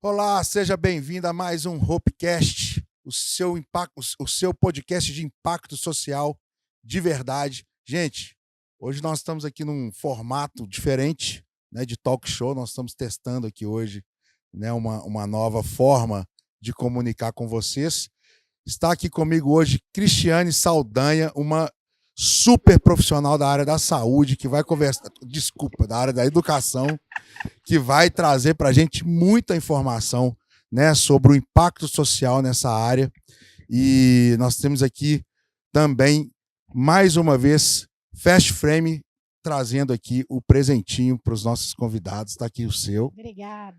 Olá, seja bem-vindo a mais um Hopecast, o seu podcast de impacto social de verdade. Gente, hoje nós estamos aqui num formato diferente, né, de talk show. Nós estamos testando aqui hoje, né, uma nova forma de comunicar com vocês. Está aqui comigo hoje Cristiane Saldanha, uma super profissional da área da saúde, que vai conversar, da área da educação, que vai trazer para a gente muita informação, né, sobre o impacto social nessa área. E nós temos aqui também, mais uma vez, Fast Frame, trazendo aqui o presentinho para os nossos convidados. Está aqui o seu. Obrigada.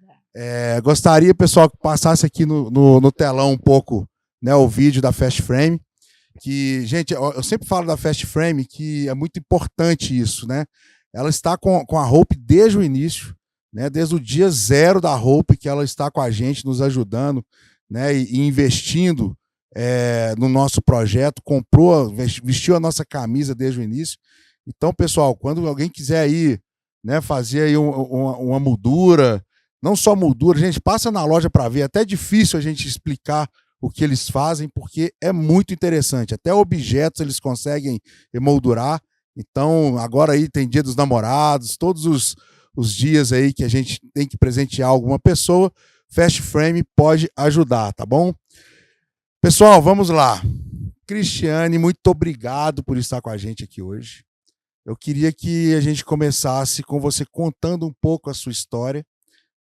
Gostaria, pessoal, que passasse aqui no telão um pouco, né, o vídeo da Fast Frame. Que, gente, eu sempre falo da Fast Frame que é muito importante isso, né? Ela está com a Hope desde o início, né? Desde o dia zero da Hope, que ela está com a gente, nos ajudando, né? E investindo no nosso projeto, vestiu a nossa camisa desde o início. Então, pessoal, quando alguém quiser aí, né, fazer aí uma moldura, não só moldura, gente, passa na loja para ver. É até difícil a gente explicar o que eles fazem, porque é muito interessante. Até objetos eles conseguem emoldurar. Então, agora aí tem Dia dos Namorados, todos os dias aí que a gente tem que presentear alguma pessoa, Fast Frame pode ajudar, tá bom? Pessoal, vamos lá. Cristiane, muito obrigado por estar com a gente aqui hoje. Eu queria que a gente começasse com você contando um pouco a sua história,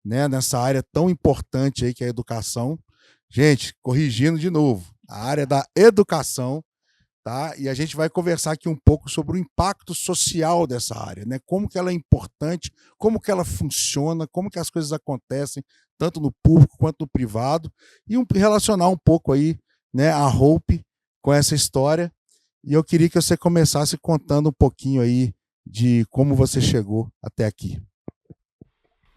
né, nessa área tão importante aí que é a educação. Gente, corrigindo de novo, a área da educação, tá? E a gente vai conversar aqui um pouco sobre o impacto social dessa área, né? Como que ela é importante, como que ela funciona, como que as coisas acontecem, tanto no público quanto no privado, e relacionar um pouco aí, né, a Hope com essa história. E eu queria que você começasse contando um pouquinho aí de como você chegou até aqui.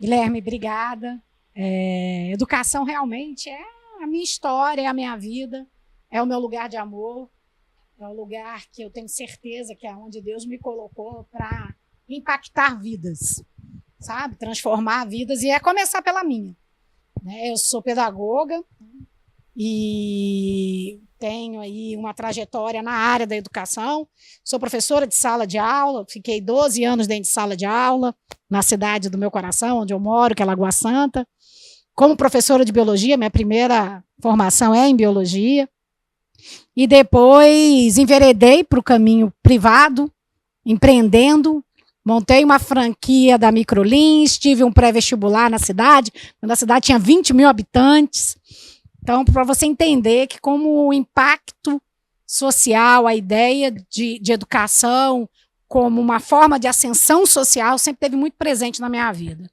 Guilherme, obrigada. Educação realmente é a minha história, é a minha vida, é o meu lugar de amor, é o lugar que eu tenho certeza que é onde Deus me colocou para impactar vidas, sabe? Transformar vidas, e é começar pela minha, né? Eu sou pedagoga e tenho aí uma trajetória na área da educação, sou professora de sala de aula, fiquei 12 anos dentro de sala de aula, na cidade do meu coração, onde eu moro, que é Lagoa Santa. Como professora de biologia, minha primeira formação é em biologia. E depois enveredei para o caminho privado, empreendendo. Montei uma franquia da Microlins, tive um pré-vestibular na cidade, quando a cidade tinha 20 mil habitantes. Então, para você entender que como o impacto social, a ideia de educação como uma forma de ascensão social sempre esteve muito presente na minha vida.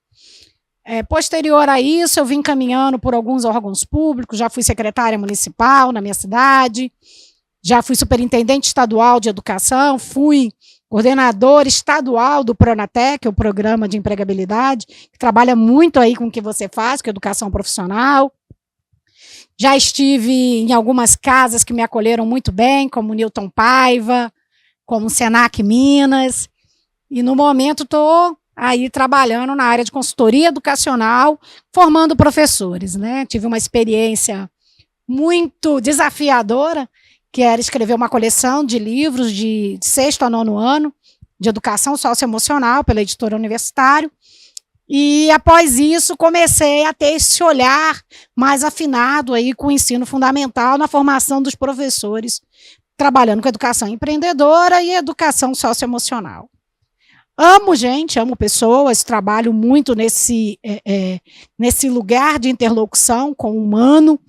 Posterior a isso, eu vim caminhando por alguns órgãos públicos, já fui secretária municipal na minha cidade, já fui superintendente estadual de educação, fui coordenadora estadual do Pronatec, o programa de empregabilidade, que trabalha muito aí com o que você faz, com educação profissional. Já estive em algumas casas que me acolheram muito bem, como Newton Paiva, como o Senac Minas, e no momento estou aí trabalhando na área de consultoria educacional, formando professores, né? Tive uma experiência muito desafiadora, que era escrever uma coleção de livros de 6º a 9º ano, de educação socioemocional, pela editora Universitário, e após isso comecei a ter esse olhar mais afinado aí com o ensino fundamental na formação dos professores, trabalhando com educação empreendedora e educação socioemocional. Amo gente, amo pessoas, trabalho muito nesse lugar de interlocução com o humano,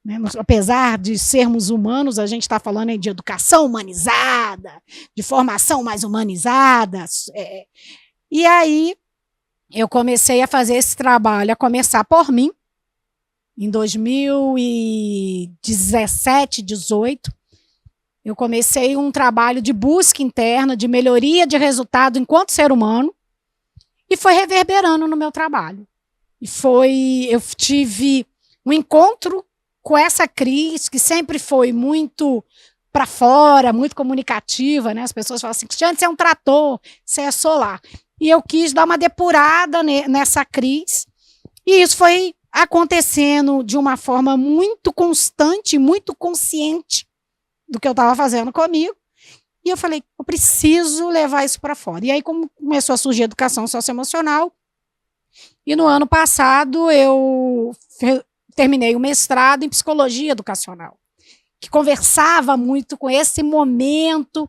né? Apesar de sermos humanos, a gente está falando aí de educação humanizada, de formação mais humanizada. E aí eu comecei a fazer esse trabalho, a começar por mim, em 2017, 2018. Eu comecei um trabalho de busca interna, de melhoria de resultado enquanto ser humano, e foi reverberando no meu trabalho. Eu tive um encontro com essa Cris, que sempre foi muito para fora, muito comunicativa, né? As pessoas falam assim, Cristiane, você é um trator, você é solar. E eu quis dar uma depurada nessa Cris, e isso foi acontecendo de uma forma muito constante, muito consciente do que eu estava fazendo comigo. E eu falei, eu preciso levar isso para fora. E aí como começou a surgir a educação socioemocional, e no ano passado eu terminei o mestrado em psicologia educacional, que conversava muito com esse momento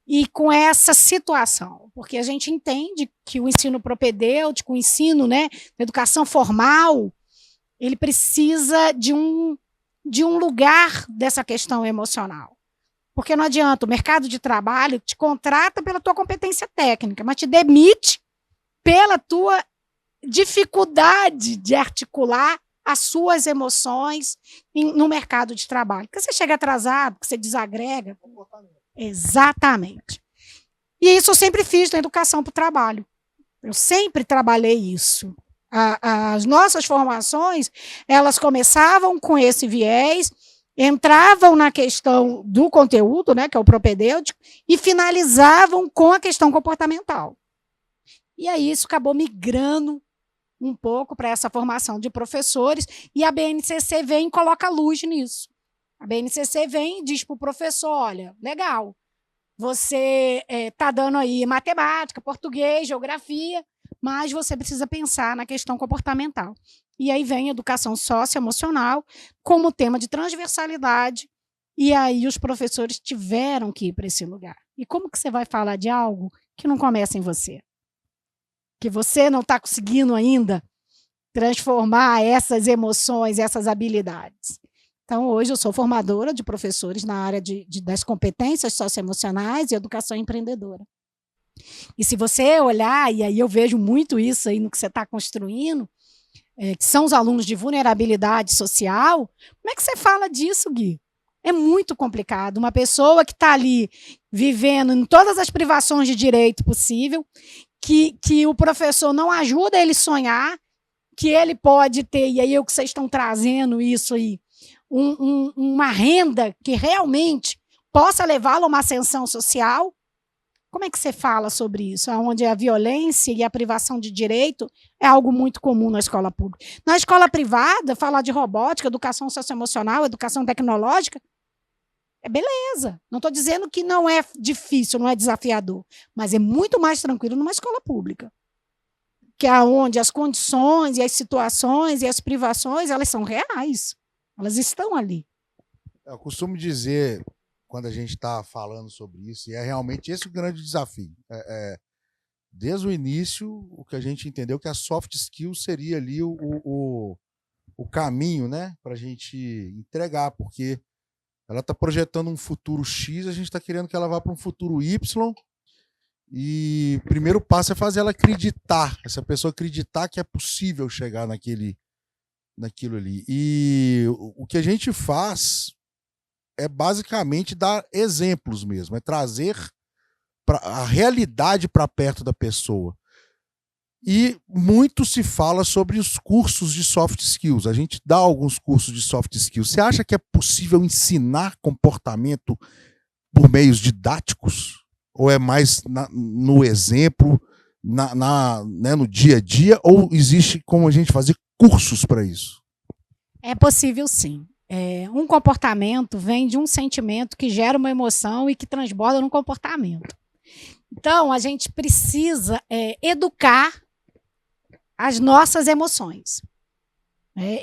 e com essa situação, porque a gente entende que o ensino propedêutico, o ensino, né, da educação formal, ele precisa de um lugar dessa questão emocional. Porque não adianta, o mercado de trabalho te contrata pela tua competência técnica, mas te demite pela tua dificuldade de articular as suas emoções no mercado de trabalho. Porque você chega atrasado, que você desagrega. Exatamente. E isso eu sempre fiz na educação para o trabalho. Eu sempre trabalhei isso. As nossas formações, elas começavam com esse viés, entravam na questão do conteúdo, né, que é o propedêutico, e finalizavam com a questão comportamental. E aí isso acabou migrando um pouco para essa formação de professores, e a BNCC vem e coloca luz nisso. A BNCC vem e diz para o professor, olha, legal, você está dando aí matemática, português, geografia, mas você precisa pensar na questão comportamental. E aí vem a educação socioemocional como tema de transversalidade, e aí os professores tiveram que ir para esse lugar. E como que você vai falar de algo que não começa em você? Que você não está conseguindo ainda transformar essas emoções, essas habilidades. Então, hoje eu sou formadora de professores na área das competências socioemocionais e educação empreendedora. E se você olhar, e aí eu vejo muito isso aí no que você está construindo, que são os alunos de vulnerabilidade social, como é que você fala disso, Gui? É muito complicado. Uma pessoa que está ali vivendo em todas as privações de direito possível, que o professor não ajuda ele a sonhar, que ele pode ter, e aí é o que vocês estão trazendo isso aí, uma renda que realmente possa levá-lo a uma ascensão social. Como é que você fala sobre isso? Onde a violência e a privação de direito é algo muito comum na escola pública. Na escola privada, falar de robótica, educação socioemocional, educação tecnológica, é beleza. Não estou dizendo que não é difícil, não é desafiador, mas é muito mais tranquilo numa escola pública, que é onde as condições e as situações e as privações, elas são reais. Elas estão ali. Eu costumo dizer, quando a gente está falando sobre isso, e é realmente esse o grande desafio. Desde o início, o que a gente entendeu que a soft skill seria ali o caminho, né, para a gente entregar, porque ela está projetando um futuro X, a gente está querendo que ela vá para um futuro Y, e o primeiro passo é fazer ela acreditar, essa pessoa acreditar que é possível chegar naquilo ali. E o que a gente faz é basicamente dar exemplos mesmo, é trazer a realidade para perto da pessoa. E muito se fala sobre os cursos de soft skills. A gente dá alguns cursos de soft skills. Você acha que é possível ensinar comportamento por meios didáticos? Ou é mais no exemplo, né, no dia a dia? Ou existe como a gente fazer cursos para isso? É possível, sim. Um comportamento vem de um sentimento que gera uma emoção e que transborda num comportamento. Então, a gente precisa educar as nossas emoções.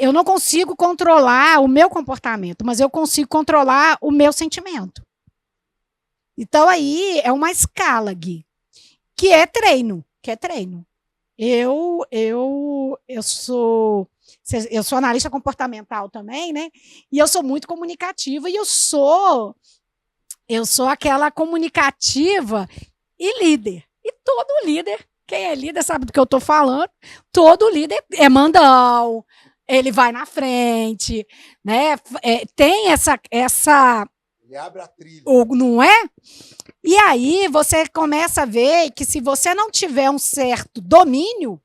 Eu não consigo controlar o meu comportamento, mas eu consigo controlar o meu sentimento. Então, aí é uma escala, Gui, que é treino. Eu sou analista comportamental também, né? E eu sou muito comunicativa, e eu sou aquela comunicativa e líder. E todo líder, quem é líder sabe do que eu estou falando, todo líder é mandão, ele vai na frente, né? Tem essa ele abre a trilha. Não é? E aí você começa a ver que se você não tiver um certo domínio,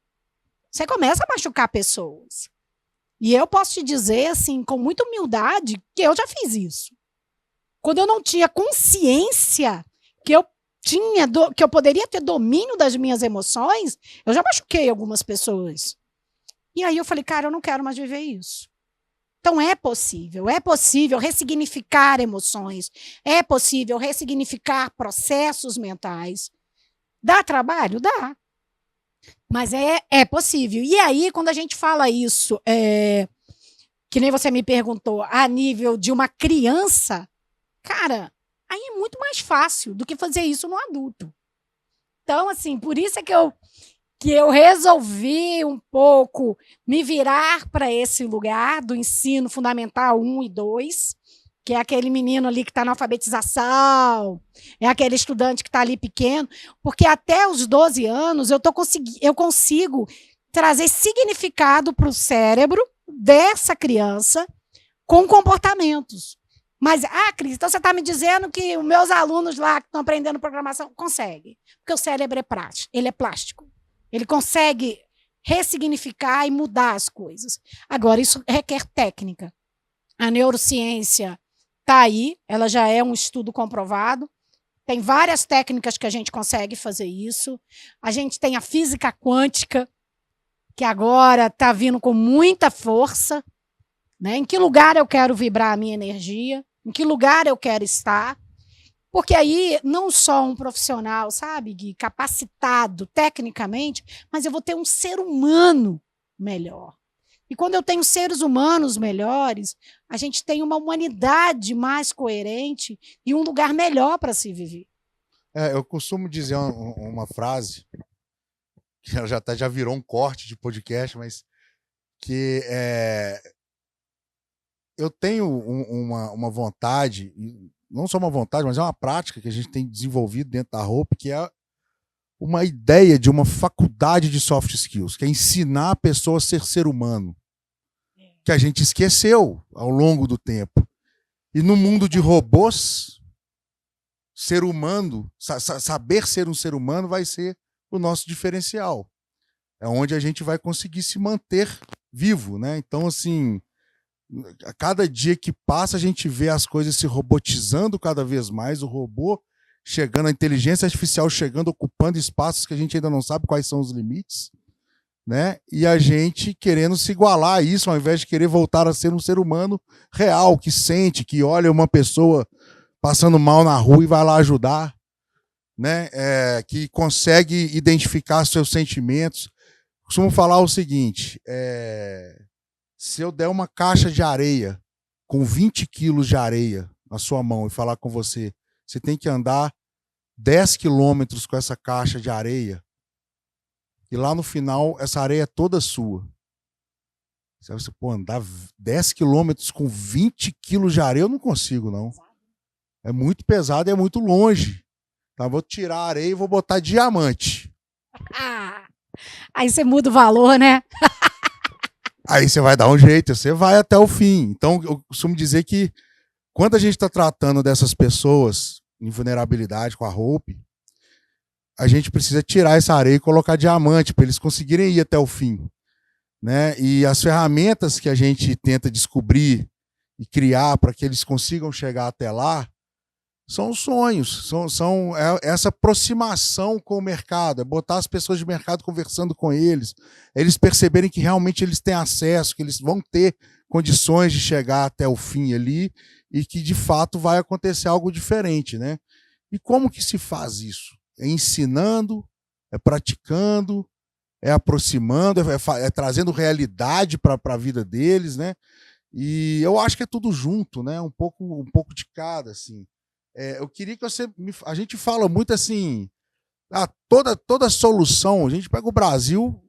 você começa a machucar pessoas. E eu posso te dizer, assim, com muita humildade, que eu já fiz isso. Quando eu não tinha consciência que eu poderia ter domínio das minhas emoções, eu já machuquei algumas pessoas. E aí eu falei, cara, eu não quero mais viver isso. Então é possível ressignificar emoções, é possível ressignificar processos mentais. Dá trabalho? Dá. Mas é possível. E aí, quando a gente fala isso, que nem você me perguntou, a nível de uma criança, cara, aí é muito mais fácil do que fazer isso no adulto. Então, assim, por isso é que eu resolvi um pouco me virar para esse lugar do ensino fundamental 1 e 2, que é aquele menino ali que está na alfabetização, é aquele estudante que está ali pequeno, porque até os 12 anos eu consigo trazer significado para o cérebro dessa criança com comportamentos. Mas, Cris, então você está me dizendo que os meus alunos lá que estão aprendendo programação conseguem, porque o cérebro é plástico, ele é plástico. Ele consegue ressignificar e mudar as coisas. Agora, isso requer técnica. A neurociência está aí, ela já é um estudo comprovado. Tem várias técnicas que a gente consegue fazer isso. A gente tem a física quântica, que agora está vindo com muita força. Né? Em que lugar eu quero vibrar a minha energia? Em que lugar eu quero estar? Porque aí, não só um profissional, sabe, Gui, capacitado tecnicamente, mas eu vou ter um ser humano melhor. E quando eu tenho seres humanos melhores, a gente tem uma humanidade mais coerente e um lugar melhor para se viver. Eu costumo dizer uma frase, que ela já virou um corte de podcast, mas que eu tenho uma vontade, não só uma vontade, mas é uma prática que a gente tem desenvolvido dentro da Hope, que é uma ideia de uma faculdade de soft skills, que é ensinar a pessoa a ser humano, que a gente esqueceu ao longo do tempo. E no mundo de robôs, ser humano, saber ser um ser humano vai ser o nosso diferencial. É onde a gente vai conseguir se manter vivo, né? Então, assim, a cada dia que passa, a gente vê as coisas se robotizando cada vez mais, o robô chegando, a inteligência artificial chegando, ocupando espaços que a gente ainda não sabe quais são os limites, né? E a gente querendo se igualar a isso, ao invés de querer voltar a ser um ser humano real, que sente, que olha uma pessoa passando mal na rua e vai lá ajudar, né? Que consegue identificar seus sentimentos. Costumo falar o seguinte, se eu der uma caixa de areia com 20 quilos de areia na sua mão e falar com você, você tem que andar 10 quilômetros com essa caixa de areia e lá no final essa areia é toda sua. Você pode andar 10 quilômetros com 20 quilos de areia, eu não consigo, não. É muito pesado e é muito longe. Então, eu vou tirar a areia e vou botar diamante. Aí você muda o valor, né? Aí você vai dar um jeito, você vai até o fim. Então, eu costumo dizer que quando a gente está tratando dessas pessoas em vulnerabilidade com a Hope, a gente precisa tirar essa areia e colocar diamante para eles conseguirem ir até o fim, né? E as ferramentas que a gente tenta descobrir e criar para que eles consigam chegar até lá são os sonhos, são essa aproximação com o mercado, é botar as pessoas de mercado conversando com eles perceberem que realmente eles têm acesso, que eles vão ter condições de chegar até o fim ali e que de fato vai acontecer algo diferente, né? E como que se faz isso? É ensinando, é praticando, é aproximando, é trazendo realidade para a vida deles, né? E eu acho que é tudo junto, né? Um pouco de cada, assim. Eu queria que você... A gente fala muito assim... toda solução... A gente pega o Brasil,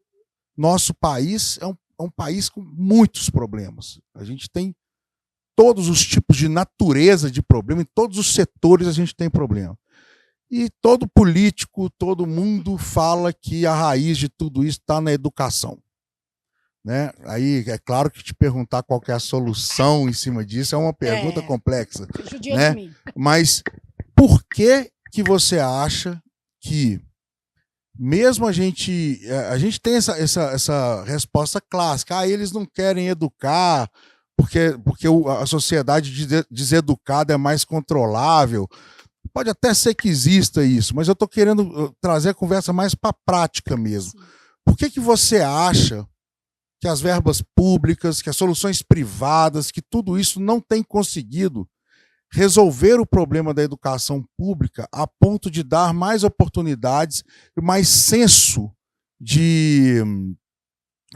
nosso país é um país com muitos problemas. A gente tem todos os tipos de natureza de problema, em todos os setores a gente tem problema. E todo político, todo mundo fala que a raiz de tudo isso está na educação. Né? Aí é claro que te perguntar qual que é a solução em cima disso é uma pergunta complexa, né? Mas por que você acha que mesmo a gente tem essa resposta clássica, eles não querem educar porque a sociedade deseducada é mais controlável? Pode até ser que exista isso, mas eu estou querendo trazer a conversa mais para a prática mesmo. Sim. Por que você acha que as verbas públicas, que as soluções privadas, que tudo isso não tem conseguido resolver o problema da educação pública a ponto de dar mais oportunidades e mais senso de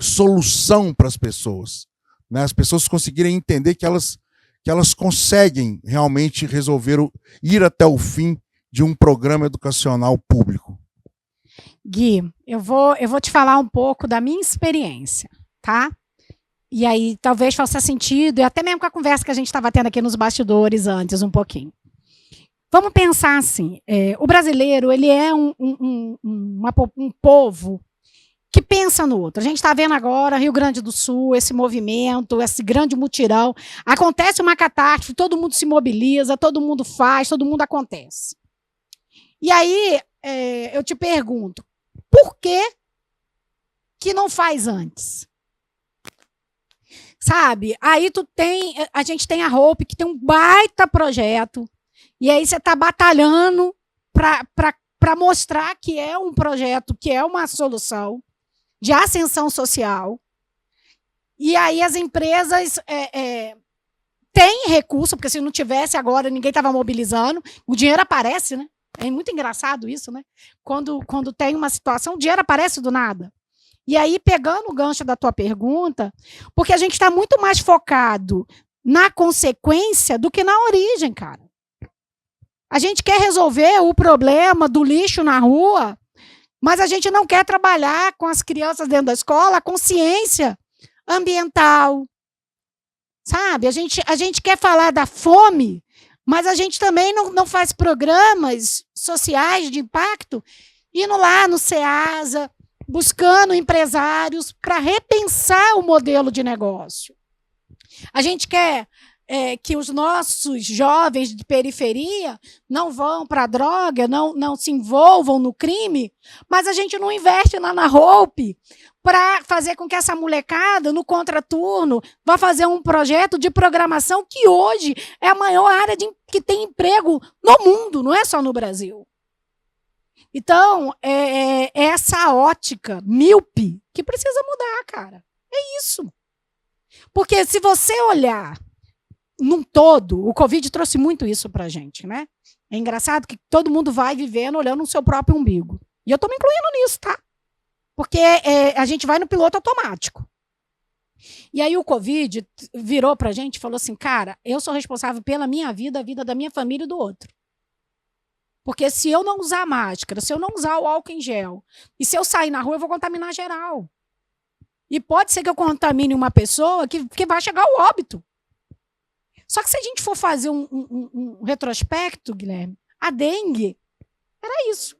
solução para as pessoas, né? As pessoas conseguirem entender que elas conseguem realmente resolver, ir até o fim de um programa educacional público. Gui, eu vou te falar um pouco da minha experiência, tá? E aí talvez faça sentido, e até mesmo com a conversa que a gente estava tendo aqui nos bastidores antes, um pouquinho. Vamos pensar assim, o brasileiro, ele é um povo que pensa no outro. A gente está vendo agora, Rio Grande do Sul, esse movimento, esse grande mutirão. Acontece uma catástrofe, todo mundo se mobiliza, todo mundo faz, todo mundo acontece. E aí, eu te pergunto, por que não faz antes? Sabe? Aí a gente tem a Hope, que tem um baita projeto, e aí você está batalhando para mostrar que é um projeto, que é uma solução de ascensão social. E aí as empresas têm recurso, porque se não tivesse agora, ninguém estava mobilizando, o dinheiro aparece, né? É muito engraçado isso, né? Quando tem uma situação, o dinheiro aparece do nada. E aí, pegando o gancho da tua pergunta, porque a gente está muito mais focado na consequência do que na origem, cara. A gente quer resolver o problema do lixo na rua, mas a gente não quer trabalhar com as crianças dentro da escola a consciência ambiental. Sabe? A gente quer falar da fome, mas a gente também não faz programas sociais de impacto, indo lá no SEASA, buscando empresários para repensar o modelo de negócio. A gente quer que os nossos jovens de periferia não vão para a droga, não se envolvam no crime, mas a gente não investe na Hope para fazer com que essa molecada, no contraturno, vá fazer um projeto de programação que hoje é a maior área que tem emprego no mundo, não é só no Brasil. Então, é essa ótica míope que precisa mudar, cara. É isso. Porque se você olhar num todo, o Covid trouxe muito isso pra gente, né? É engraçado que todo mundo vai vivendo olhando o seu próprio umbigo. E eu tô me incluindo nisso, tá? Porque a gente vai no piloto automático. E aí o Covid virou pra gente e falou assim, cara, eu sou responsável pela minha vida, a vida da minha família e do outro. Porque se eu não usar máscara, se eu não usar o álcool em gel, e se eu sair na rua, eu vou contaminar geral. E pode ser que eu contamine uma pessoa que vai chegar ao óbito. Só que se a gente for fazer um retrospecto, Guilherme, a dengue era isso.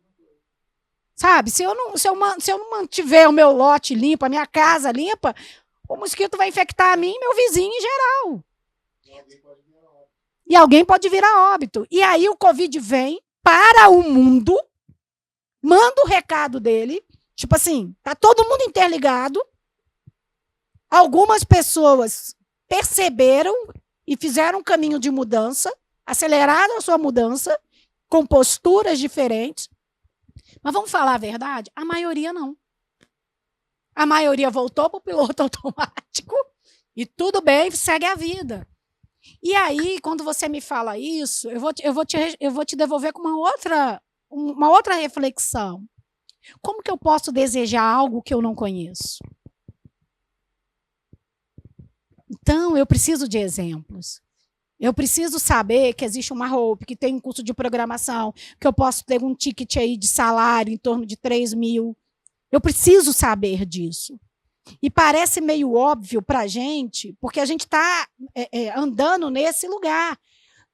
Sabe? Se eu não mantiver o meu lote limpo, a minha casa limpa, o mosquito vai infectar a mim e meu vizinho em geral. E alguém pode vir a óbito. E aí o Covid vem para o mundo, manda o recado dele, tipo assim, tá todo mundo interligado, algumas pessoas perceberam e fizeram um caminho de mudança, aceleraram a sua mudança, com posturas diferentes, mas vamos falar a verdade? A maioria não. A maioria voltou para o piloto automático e tudo bem, segue a vida. E aí, quando você me fala isso, eu vou te devolver com uma outra reflexão. Como que eu posso desejar algo que eu não conheço? Então, eu preciso de exemplos. Eu preciso saber que existe uma Hope, que tem um curso de programação, que eu posso ter um ticket aí de salário em torno de 3 mil. Eu preciso saber disso. E parece meio óbvio para a gente, porque a gente está andando nesse lugar.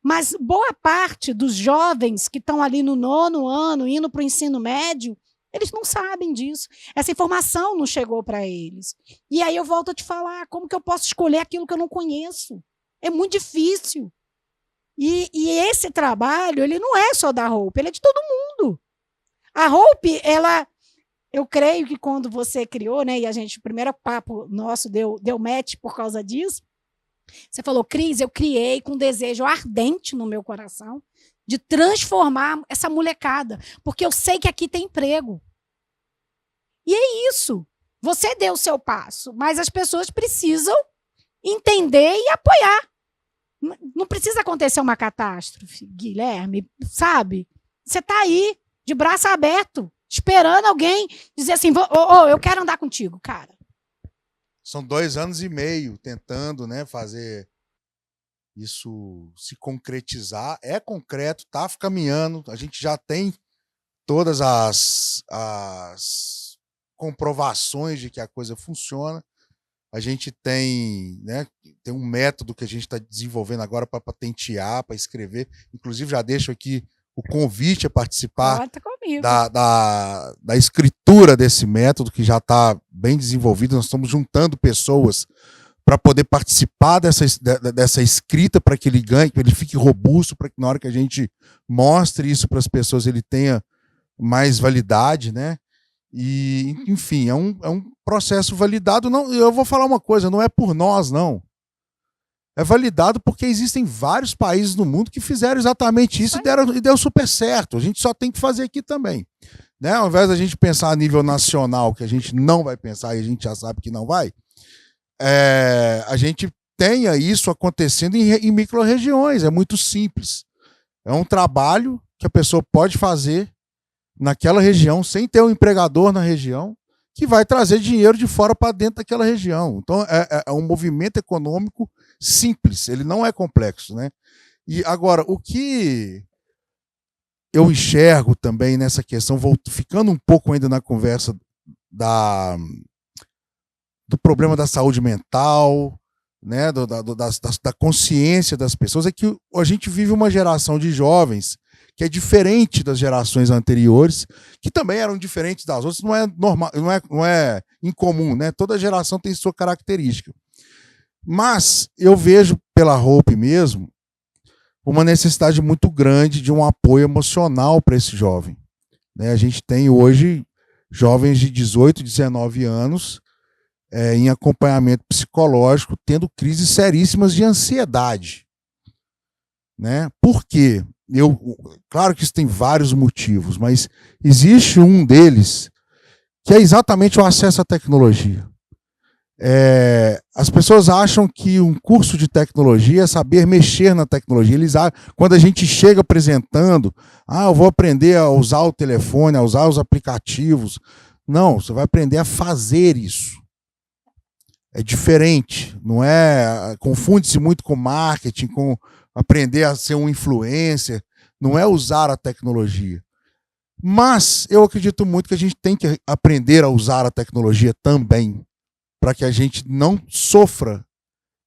Mas boa parte dos jovens que estão ali no 9º ano, indo para o ensino médio, eles não sabem disso. Essa informação não chegou para eles. E aí eu volto a te falar, como que eu posso escolher aquilo que eu não conheço? É muito difícil. E esse trabalho, ele não é só da Hope, ele é de todo mundo. A Hope, eu creio que quando você criou, né, e o primeiro papo nosso deu match por causa disso, você falou, Cris, eu criei com um desejo ardente no meu coração de transformar essa molecada, porque eu sei que aqui tem emprego. E é isso. Você deu o seu passo, mas as pessoas precisam entender e apoiar. Não precisa acontecer uma catástrofe, Guilherme, sabe? Você está aí, de braço aberto, esperando alguém dizer assim, eu quero andar contigo, cara. São 2 anos e meio tentando, né, fazer isso se concretizar. É concreto, está caminhando, a gente já tem todas as comprovações de que a coisa funciona. A gente tem, né, tem um método que a gente está desenvolvendo agora para patentear, para escrever. Inclusive, já deixo aqui o convite a participar da escritura desse método, que já está bem desenvolvido. Nós estamos juntando pessoas para poder participar dessa escrita, para que ele ganhe, para ele fique robusto, para que na hora que a gente mostre isso para as pessoas, ele tenha mais validade, né? E, enfim, é um processo validado. Não, eu vou falar uma coisa, não é por nós, não. É validado porque existem vários países no mundo que fizeram exatamente isso e deu super certo. A gente só tem que fazer aqui também. Né? Ao invés da gente pensar a nível nacional, que a gente não vai pensar e a gente já sabe que não vai, a gente tenha isso acontecendo em micro-regiões. É muito simples. É um trabalho que a pessoa pode fazer naquela região, sem ter um empregador na região, que vai trazer dinheiro de fora para dentro daquela região. Então, é um movimento econômico simples, ele não é complexo, né? E agora, o que eu enxergo também nessa questão, ficando um pouco ainda na conversa do problema da saúde mental, né, da consciência das pessoas, é que a gente vive uma geração de jovens que é diferente das gerações anteriores, que também eram diferentes das outras. Não é normal, não é incomum, né? Toda geração tem sua característica. Mas eu vejo pela Hope mesmo uma necessidade muito grande de um apoio emocional para esse jovem. Né? A gente tem hoje jovens de 18, 19 anos em acompanhamento psicológico, tendo crises seríssimas de ansiedade. Né? Por quê? Claro que isso tem vários motivos, mas existe um deles que é exatamente o acesso à tecnologia. As pessoas acham que um curso de tecnologia é saber mexer na tecnologia. Quando a gente chega apresentando, eu vou aprender a usar o telefone, a usar os aplicativos. Não, você vai aprender a fazer isso. É diferente, não é? Confunde-se muito com marketing, com aprender a ser um influencer, não é usar a tecnologia. Mas eu acredito muito que a gente tem que aprender a usar a tecnologia também, para que a gente não sofra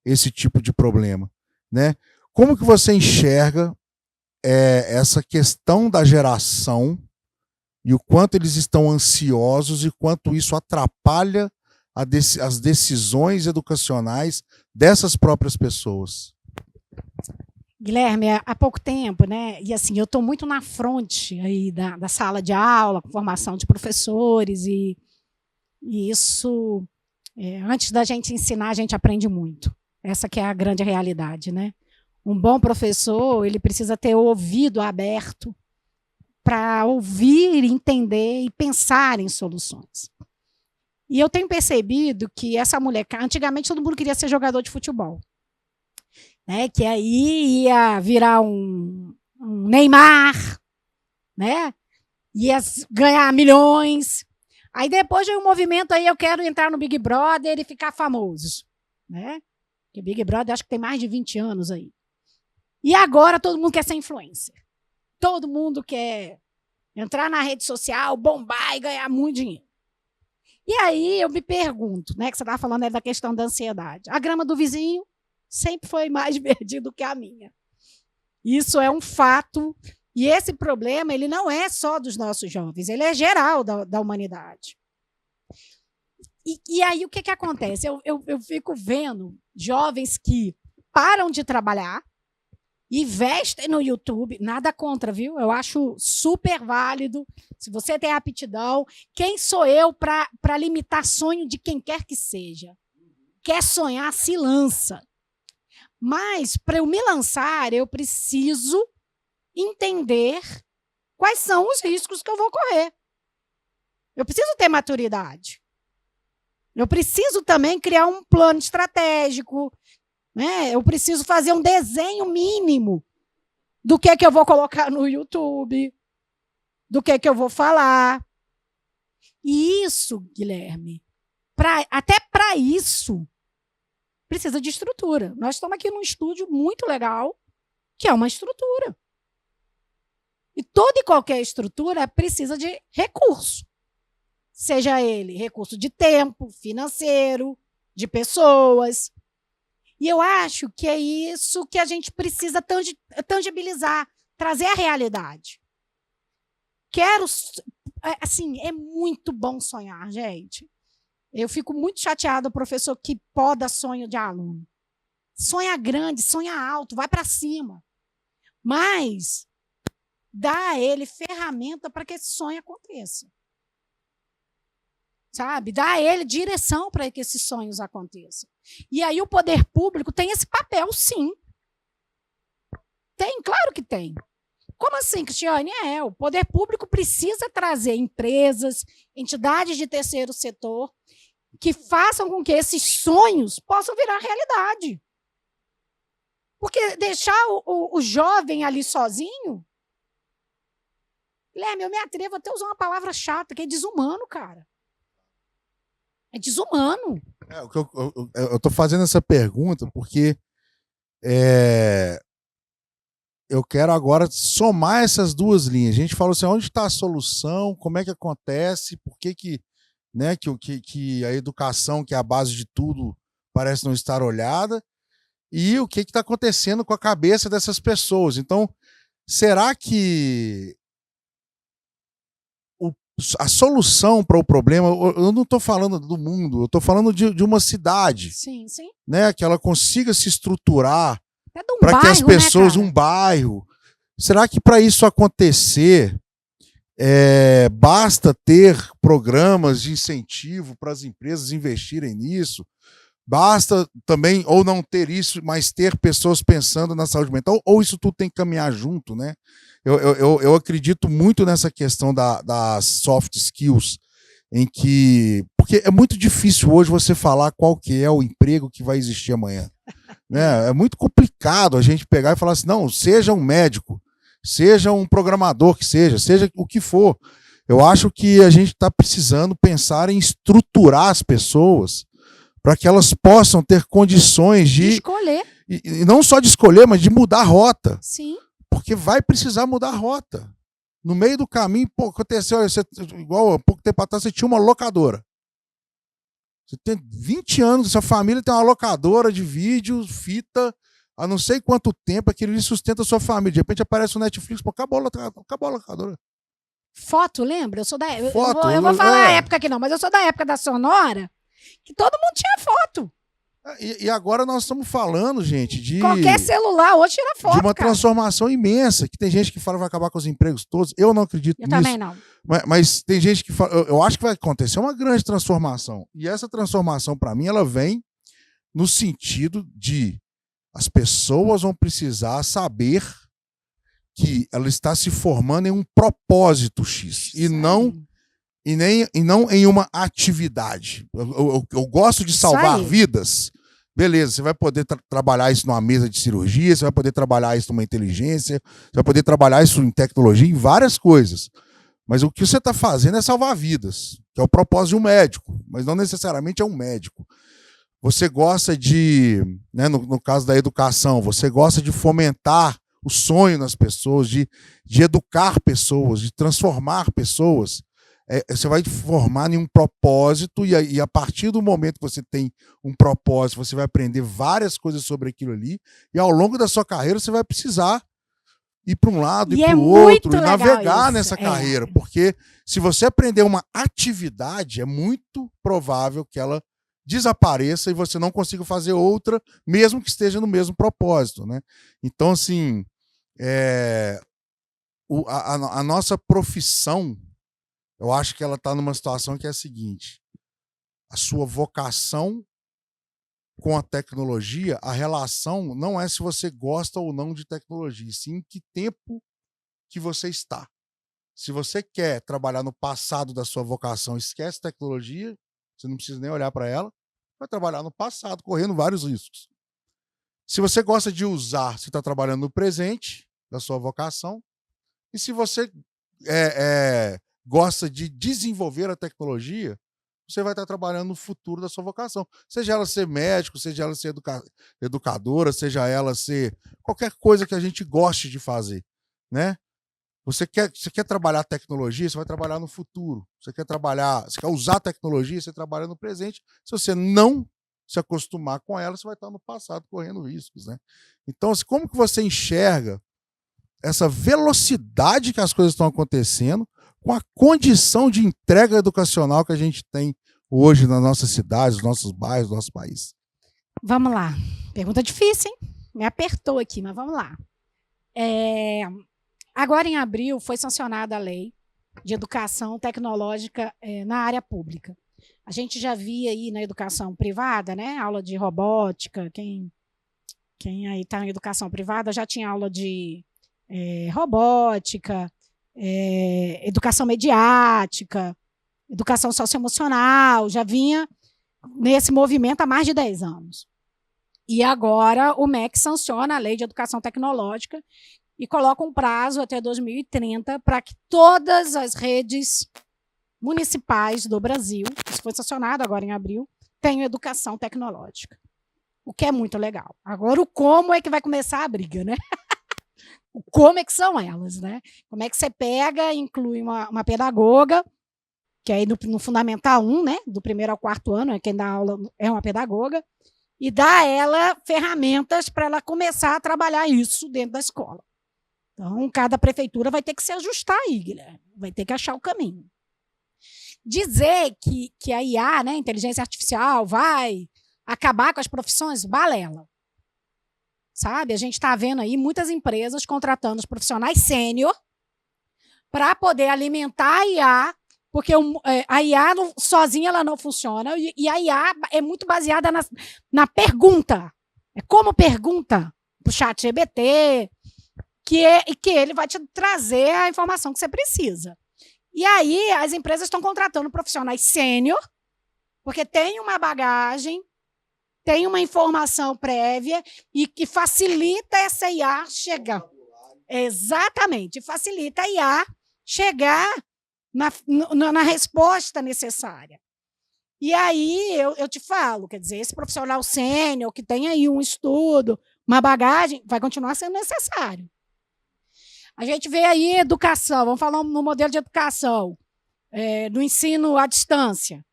esse tipo de problema. Né? Como que você enxerga essa questão da geração e o quanto eles estão ansiosos e quanto isso atrapalha as decisões educacionais dessas próprias pessoas? Guilherme, há pouco tempo, né? E assim, eu estou muito na fronte aí da sala de aula, com formação de professores, e isso, antes da gente ensinar, a gente aprende muito. Essa que é a grande realidade, né? Um bom professor, ele precisa ter o ouvido aberto para ouvir, entender e pensar em soluções. E eu tenho percebido que essa molecada, antigamente todo mundo queria ser jogador de futebol. Né, que aí ia virar um Neymar, né? Ia ganhar milhões. Aí depois veio um movimento aí, eu quero entrar no Big Brother e ficar famoso. Né? Porque Big Brother acho que tem mais de 20 anos aí. E agora todo mundo quer ser influencer. Todo mundo quer entrar na rede social, bombar e ganhar muito dinheiro. E aí eu me pergunto, né, que você estava falando da questão da ansiedade. A grama do vizinho sempre foi mais verde do que a minha. Isso é um fato. E esse problema ele não é só dos nossos jovens, ele é geral da humanidade. E aí o que acontece? Eu fico vendo jovens que param de trabalhar, investem no YouTube, nada contra, viu? Eu acho super válido. Se você tem aptidão, quem sou eu para limitar sonho de quem quer que seja? Quer sonhar, se lança. Mas, para eu me lançar, eu preciso entender quais são os riscos que eu vou correr. Eu preciso ter maturidade. Eu preciso também criar um plano estratégico, né? Eu preciso fazer um desenho mínimo do que eu vou colocar no YouTube, do que eu vou falar. E isso, Guilherme, até para isso, precisa de estrutura. Nós estamos aqui num estúdio muito legal, que é uma estrutura. E toda e qualquer estrutura precisa de recurso. Seja ele recurso de tempo, financeiro, de pessoas. E eu acho que é isso que a gente precisa tangibilizar, trazer a realidade. Assim, é muito bom sonhar, gente. Eu fico muito chateada, o professor que poda sonho de aluno. Sonha grande, sonha alto, vai para cima. Mas dá a ele ferramenta para que esse sonho aconteça. Sabe? Dá a ele direção para que esses sonhos aconteçam. E aí o poder público tem esse papel, sim. Tem, claro que tem. Como assim, Cristiane? O poder público precisa trazer empresas, entidades de terceiro setor que façam com que esses sonhos possam virar realidade. Porque deixar o jovem ali sozinho... Guilherme, eu me atrevo até a usar uma palavra chata, que é desumano, cara. É desumano. Eu estou fazendo essa pergunta porque eu quero agora somar essas duas linhas. A gente falou assim, onde está a solução, como é que acontece, por que né, que a educação, que é a base de tudo, parece não estar olhada, e o que está acontecendo com a cabeça dessas pessoas. Então, será que a solução para o problema, eu não estou falando do mundo, eu estou falando de uma cidade, sim, sim, né, que ela consiga se estruturar para que as pessoas, né, um bairro. Será que para isso acontecer, basta ter programas de incentivo para as empresas investirem nisso? Basta também, ou não ter isso, mas ter pessoas pensando na saúde mental, ou isso tudo tem que caminhar junto, né? Eu acredito muito nessa questão das soft skills, em que... Porque é muito difícil hoje você falar qual que é o emprego que vai existir amanhã. Né? É muito complicado a gente pegar e falar assim, não, seja um médico, seja um programador que seja o que for. Eu acho que a gente está precisando pensar em estruturar as pessoas para que elas possam ter condições de escolher. E não só de escolher, mas de mudar a rota. Sim. Porque vai precisar mudar a rota. No meio do caminho, aconteceu, igual há pouco tempo atrás, você tinha uma locadora. Você tem 20 anos, sua família tem uma locadora de vídeo, fita, há não sei quanto tempo, aquilo ali sustenta a sua família. De repente aparece o Netflix, acabou a locadora. Foto, lembra? Eu sou da época. Eu vou falar a época aqui não, mas eu sou da época da Sonora, que todo mundo tinha foto. E agora nós estamos falando, gente, de... Qualquer celular hoje tira foto, de uma transformação imensa, que tem gente que fala que vai acabar com os empregos todos. Eu não acredito nisso. Eu também não. Mas tem gente que fala... Eu acho que vai acontecer uma grande transformação. E essa transformação, para mim, ela vem no sentido de as pessoas vão precisar saber que ela está se formando em um propósito X. E não em uma atividade. Eu gosto de salvar vidas. Beleza, você vai poder trabalhar isso numa mesa de cirurgia, você vai poder trabalhar isso numa inteligência, você vai poder trabalhar isso em tecnologia, em várias coisas. Mas o que você está fazendo é salvar vidas, que é o propósito de um médico, mas não necessariamente é um médico. Você gosta de, né, no caso da educação, você gosta de fomentar o sonho nas pessoas, de educar pessoas, de transformar pessoas. Você vai formar em um propósito e a partir do momento que você tem um propósito, você vai aprender várias coisas sobre aquilo ali e ao longo da sua carreira você vai precisar ir para um lado e para o outro e navegar nessa carreira, porque se você aprender uma atividade, é muito provável que ela desapareça e você não consiga fazer outra, mesmo que esteja no mesmo propósito, né? Então, assim, a nossa profissão, eu acho que ela está numa situação que é a seguinte: a sua vocação com a tecnologia, a relação não é se você gosta ou não de tecnologia, sim em que tempo que você está. Se você quer trabalhar no passado da sua vocação, esquece tecnologia, você não precisa nem olhar para ela, vai trabalhar no passado, correndo vários riscos. Se você gosta de usar, você está trabalhando no presente da sua vocação. E se você gosta de desenvolver a tecnologia, você vai estar trabalhando no futuro da sua vocação. Seja ela ser médico, seja ela ser educadora, seja ela ser qualquer coisa que a gente goste de fazer, né? Você quer trabalhar tecnologia, você vai trabalhar no futuro. Você quer usar tecnologia, você trabalha no presente. Se você não se acostumar com ela, você vai estar no passado correndo riscos, né? Então, assim, como que você enxerga essa velocidade que as coisas estão acontecendo com a condição de entrega educacional que a gente tem hoje nas nossas cidades, nos nossos bairros, no nosso país? Vamos lá. Pergunta difícil, hein? Me apertou aqui, mas vamos lá. Agora, em abril, foi sancionada a lei de educação tecnológica na área pública. A gente já via aí na educação privada, né? Aula de robótica. Quem aí está em educação privada já tinha aula de robótica, educação mediática, educação socioemocional, já vinha nesse movimento há mais de 10 anos. E agora o MEC sanciona a Lei de Educação Tecnológica e coloca um prazo até 2030 para que todas as redes municipais do Brasil, isso foi sancionado agora em abril, tenham educação tecnológica. O que é muito legal. Agora, o como é que vai começar a briga, né? Como é que são elas, né? Como é que você pega, inclui uma pedagoga, que aí no Fundamental 1, né? Do 1º ao 4º ano, quem dá aula é uma pedagoga, e dá a ela ferramentas para ela começar a trabalhar isso dentro da escola. Então, cada prefeitura vai ter que se ajustar aí, Guilherme. Vai ter que achar o caminho. Dizer que a IA, né, inteligência artificial, vai acabar com as profissões, balela. Sabe? A gente está vendo aí muitas empresas contratando os profissionais sênior para poder alimentar a IA, porque a IA sozinha ela não funciona, e a IA é muito baseada na pergunta. É como pergunta para o ChatGPT, que ele vai te trazer a informação que você precisa. E aí as empresas estão contratando profissionais sênior, porque tem uma bagagem, tem uma informação prévia e que facilita essa IA chegar. Exatamente, facilita a IA chegar na resposta necessária. E aí eu te falo, quer dizer, esse profissional sênior que tem aí um estudo, uma bagagem, vai continuar sendo necessário. A gente vê aí educação, vamos falar no modelo de educação, do ensino à distância.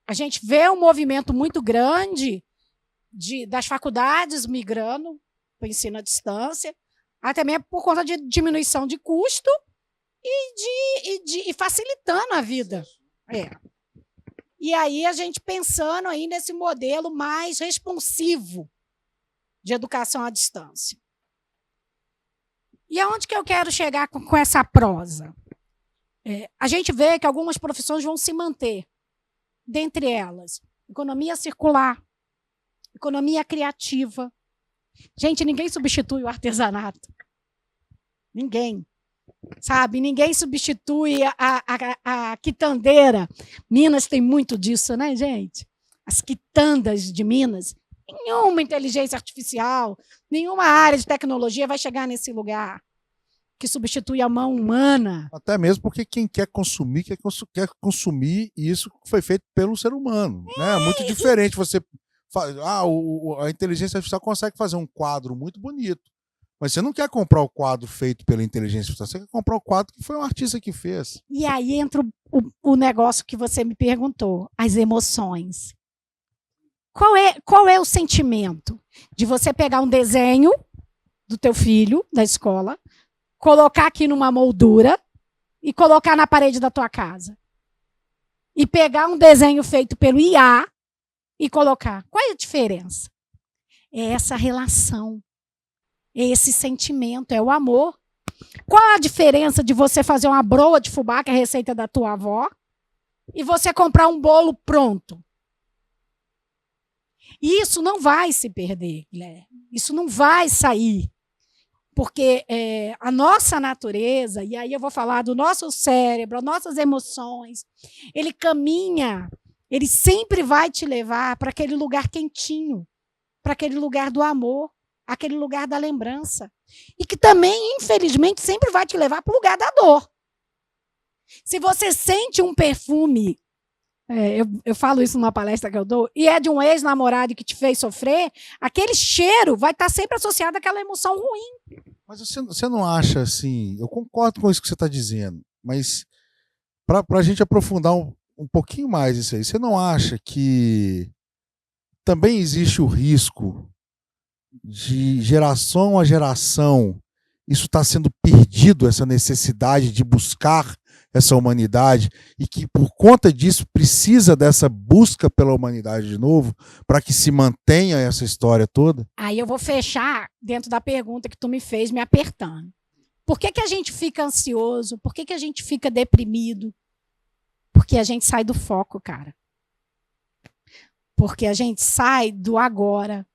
A gente vê um movimento muito grande das faculdades migrando para o ensino à distância, até mesmo por conta de diminuição de custo e facilitando a vida. E aí a gente pensando aí nesse modelo mais responsivo de educação à distância. E aonde que eu quero chegar com essa prosa? A gente vê que algumas profissões vão se manter. Dentre elas, economia circular, economia criativa. Gente, ninguém substitui o artesanato. Ninguém. Sabe? Ninguém substitui a quitandeira. Minas tem muito disso, né, gente? As quitandas de Minas. Nenhuma inteligência artificial, nenhuma área de tecnologia vai chegar nesse lugar que substitui a mão humana. Até mesmo porque quem quer consumir e isso foi feito pelo ser humano. Né? É muito diferente você... a inteligência artificial consegue fazer um quadro muito bonito, mas você não quer comprar o quadro feito pela inteligência artificial, você quer comprar o quadro que foi um artista que fez. E aí entra o negócio que você me perguntou, as emoções. Qual é o sentimento de você pegar um desenho do teu filho, da escola, colocar aqui numa moldura e colocar na parede da tua casa? E pegar um desenho feito pelo IA e colocar. Qual é a diferença? É essa relação, é esse sentimento, é o amor. Qual a diferença de você fazer uma broa de fubá, que é a receita da tua avó, e você comprar um bolo pronto? E isso não vai se perder, Guilherme. Isso não vai sair. Porque a nossa natureza, e aí eu vou falar do nosso cérebro, as nossas emoções, ele caminha ele sempre vai te levar para aquele lugar quentinho, para aquele lugar do amor, aquele lugar da lembrança. E que também, infelizmente, sempre vai te levar para o lugar da dor. Se você sente um perfume, eu falo isso numa palestra que eu dou, e é de um ex-namorado que te fez sofrer, aquele cheiro vai estar sempre associado àquela emoção ruim. Mas você não acha assim, eu concordo com isso que você está dizendo, mas para a gente aprofundar um pouquinho mais isso aí, você não acha que também existe o risco de geração a geração isso está sendo perdido, essa necessidade de buscar essa humanidade, e que por conta disso precisa dessa busca pela humanidade de novo, para que se mantenha essa história toda? Aí eu vou fechar dentro da pergunta que tu me fez, me apertando. Por que a gente fica ansioso? Por que a gente fica deprimido? Porque a gente sai do foco, cara. Porque a gente sai do agora.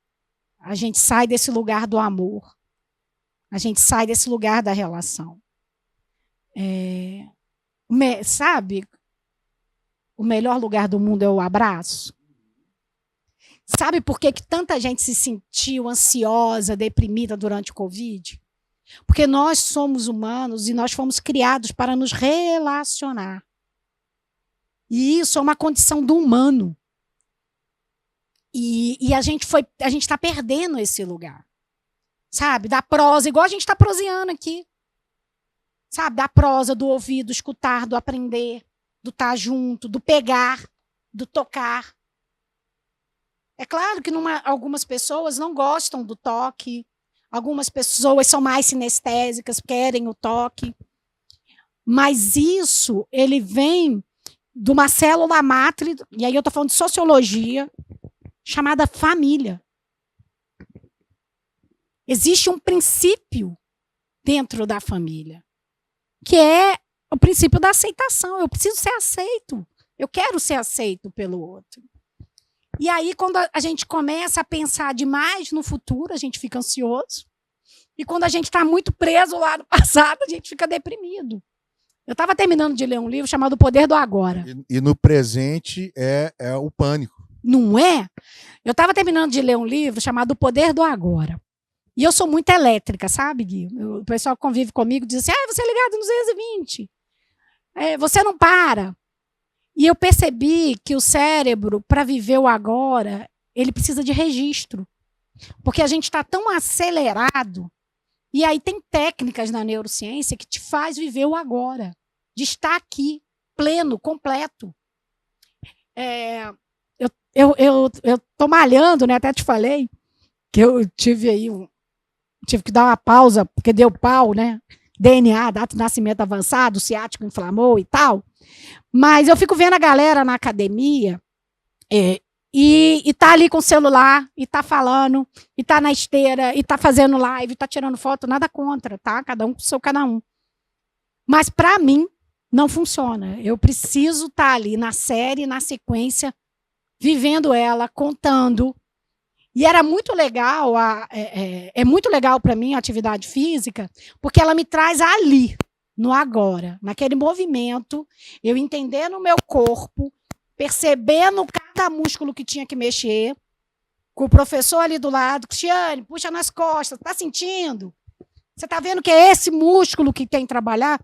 A gente sai desse lugar do amor. A gente sai desse lugar da relação. Sabe? O melhor lugar do mundo é o abraço. Sabe por que tanta gente se sentiu ansiosa, deprimida durante o Covid? Porque nós somos humanos e nós fomos criados para nos relacionar. E isso é uma condição do humano. E a gente está perdendo esse lugar. Sabe? Da prosa, igual a gente está proseando aqui. Sabe? Da prosa, do ouvir, do escutar, do aprender, do estar junto, do pegar, do tocar. É claro que algumas pessoas não gostam do toque, algumas pessoas são mais sinestésicas, querem o toque. Mas isso, ele vem de uma célula mátrix, e aí eu estou falando de sociologia, chamada família. Existe um princípio dentro da família, que é o princípio da aceitação. Eu preciso ser aceito. Eu quero ser aceito pelo outro. E aí, quando a gente começa a pensar demais no futuro, a gente fica ansioso. E quando a gente está muito preso lá no passado, a gente fica deprimido. Eu estava terminando de ler um livro chamado O Poder do Agora. E no presente é o pânico. Não é? Eu estava terminando de ler um livro chamado O Poder do Agora. E eu sou muito elétrica, sabe, Gui? O pessoal que convive comigo diz assim, você é ligado no 220. Você não para. E eu percebi que o cérebro, para viver o agora, ele precisa de registro. Porque a gente está tão acelerado. E aí tem técnicas na neurociência que te faz viver o agora. De estar aqui, pleno, completo. Eu tô malhando, né? Até te falei que eu tive aí tive que dar uma pausa, porque deu pau, né? DNA, data de nascimento avançado, o ciático inflamou e tal. Mas eu fico vendo a galera na academia e tá ali com o celular, e tá falando, e tá na esteira, e tá fazendo live, tá tirando foto, nada contra, tá? Cada um com o seu cada um. Mas para mim não funciona. Eu preciso estar ali na série, na sequência, vivendo ela, contando. E era muito legal, é muito legal para mim a atividade física, porque ela me traz ali, no agora, naquele movimento, eu entender no meu corpo, percebendo cada músculo que tinha que mexer, com o professor ali do lado, Cristiane, puxa nas costas, tá sentindo? Você tá vendo que é esse músculo que tem que trabalhar?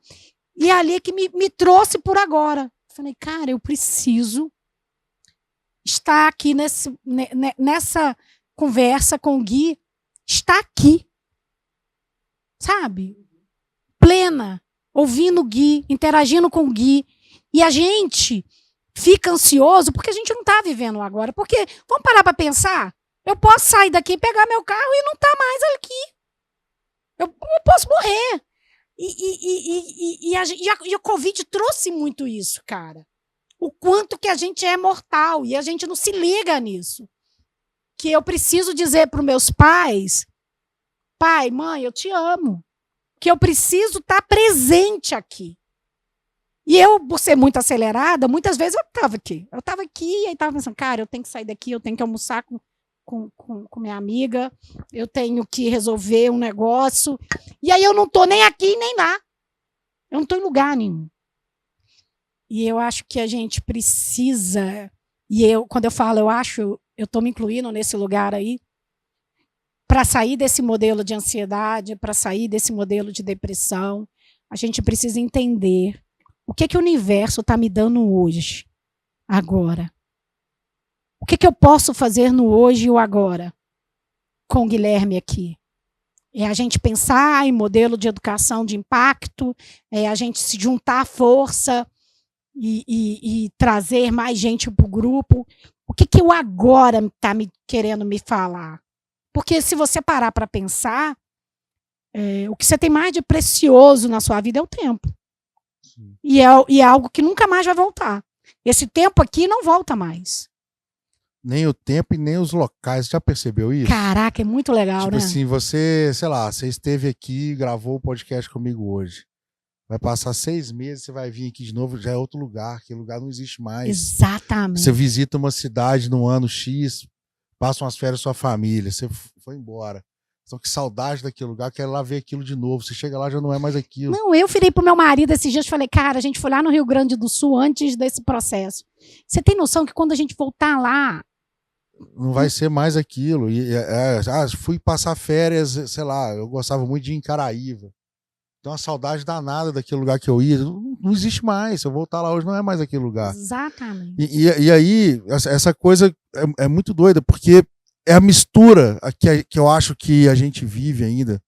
E é ali que me trouxe por agora. Falei, cara, eu preciso estar aqui nessa conversa com o Gui, está aqui, sabe? Plena, ouvindo o Gui, interagindo com o Gui. E a gente fica ansioso porque a gente não está vivendo agora. Porque, vamos parar para pensar, eu posso sair daqui, pegar meu carro e não estar mais aqui. Eu posso morrer. E a Covid trouxe muito isso, cara. O quanto que a gente é mortal e a gente não se liga nisso. Que eu preciso dizer para os meus pais, pai, mãe, eu te amo. Que eu preciso estar presente aqui. E eu, por ser muito acelerada, muitas vezes eu estava aqui. Eu estava aqui e estava pensando, cara, eu tenho que sair daqui, eu tenho que almoçar com minha amiga, eu tenho que resolver um negócio. E aí eu não estou nem aqui nem lá. Eu não estou em lugar nenhum. E eu acho que a gente precisa E quando eu falo, eu estou me incluindo nesse lugar aí, para sair desse modelo de ansiedade, para sair desse modelo de depressão, a gente precisa entender o que o universo está me dando hoje, agora. O que eu posso fazer no hoje e o agora, com o Guilherme aqui? É a gente pensar em modelo de educação de impacto, é a gente se juntar à força e trazer mais gente para o grupo. O que o agora está querendo me falar? Porque se você parar para pensar, o que você tem mais de precioso na sua vida é o tempo. E é algo que nunca mais vai voltar. Esse tempo aqui não volta mais. Nem o tempo e nem os locais. Já percebeu isso? Caraca, é muito legal, tipo né? Assim, você, sei lá, você esteve aqui e gravou o podcast comigo hoje. Vai passar 6 meses, você vai vir aqui de novo, já é outro lugar, aquele lugar não existe mais. Exatamente. Você visita uma cidade no ano X, passa umas férias com sua família, você foi embora. Só que saudade daquele lugar, quer lá ver aquilo de novo. Você chega lá, já não é mais aquilo. Não, eu virei pro meu marido esses dias e falei, cara, a gente foi lá no Rio Grande do Sul antes desse processo. Você tem noção que quando a gente voltar lá... Não vai ser mais aquilo. Fui passar férias, sei lá, eu gostava muito de ir em Caraíva. Então, uma saudade danada daquele lugar que eu ia. Não existe mais. Se eu voltar lá hoje, não é mais aquele lugar. Exatamente. E aí, essa coisa é muito doida, porque é a mistura que eu acho que a gente vive ainda.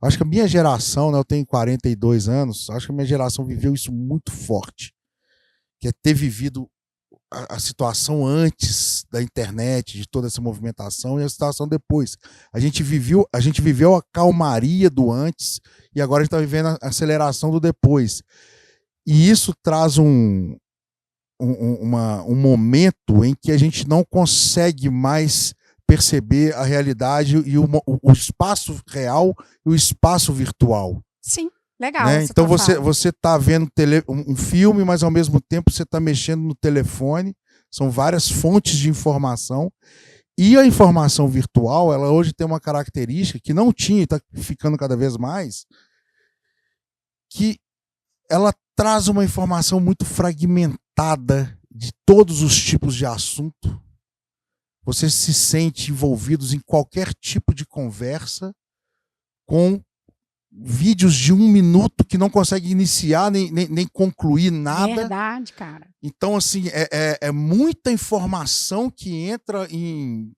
Acho que a minha geração, né, eu tenho 42 anos, acho que a minha geração viveu isso muito forte. Que é ter vivido a situação antes da internet, de toda essa movimentação, e a situação depois. A gente viveu a calmaria do antes e agora a gente está vivendo a aceleração do depois. E isso traz um momento em que a gente não consegue mais perceber a realidade e o espaço real e o espaço virtual. Sim. Legal. Né? Então você está vendo um filme, mas ao mesmo tempo você está mexendo no telefone. São várias fontes de informação. E a informação virtual, ela hoje tem uma característica que não tinha, está ficando cada vez mais, que ela traz uma informação muito fragmentada de todos os tipos de assunto. Você se sente envolvido em qualquer tipo de conversa com vídeos de 1 minuto que não consegue iniciar nem concluir nada. Verdade, cara. Então, assim, é muita informação que entra em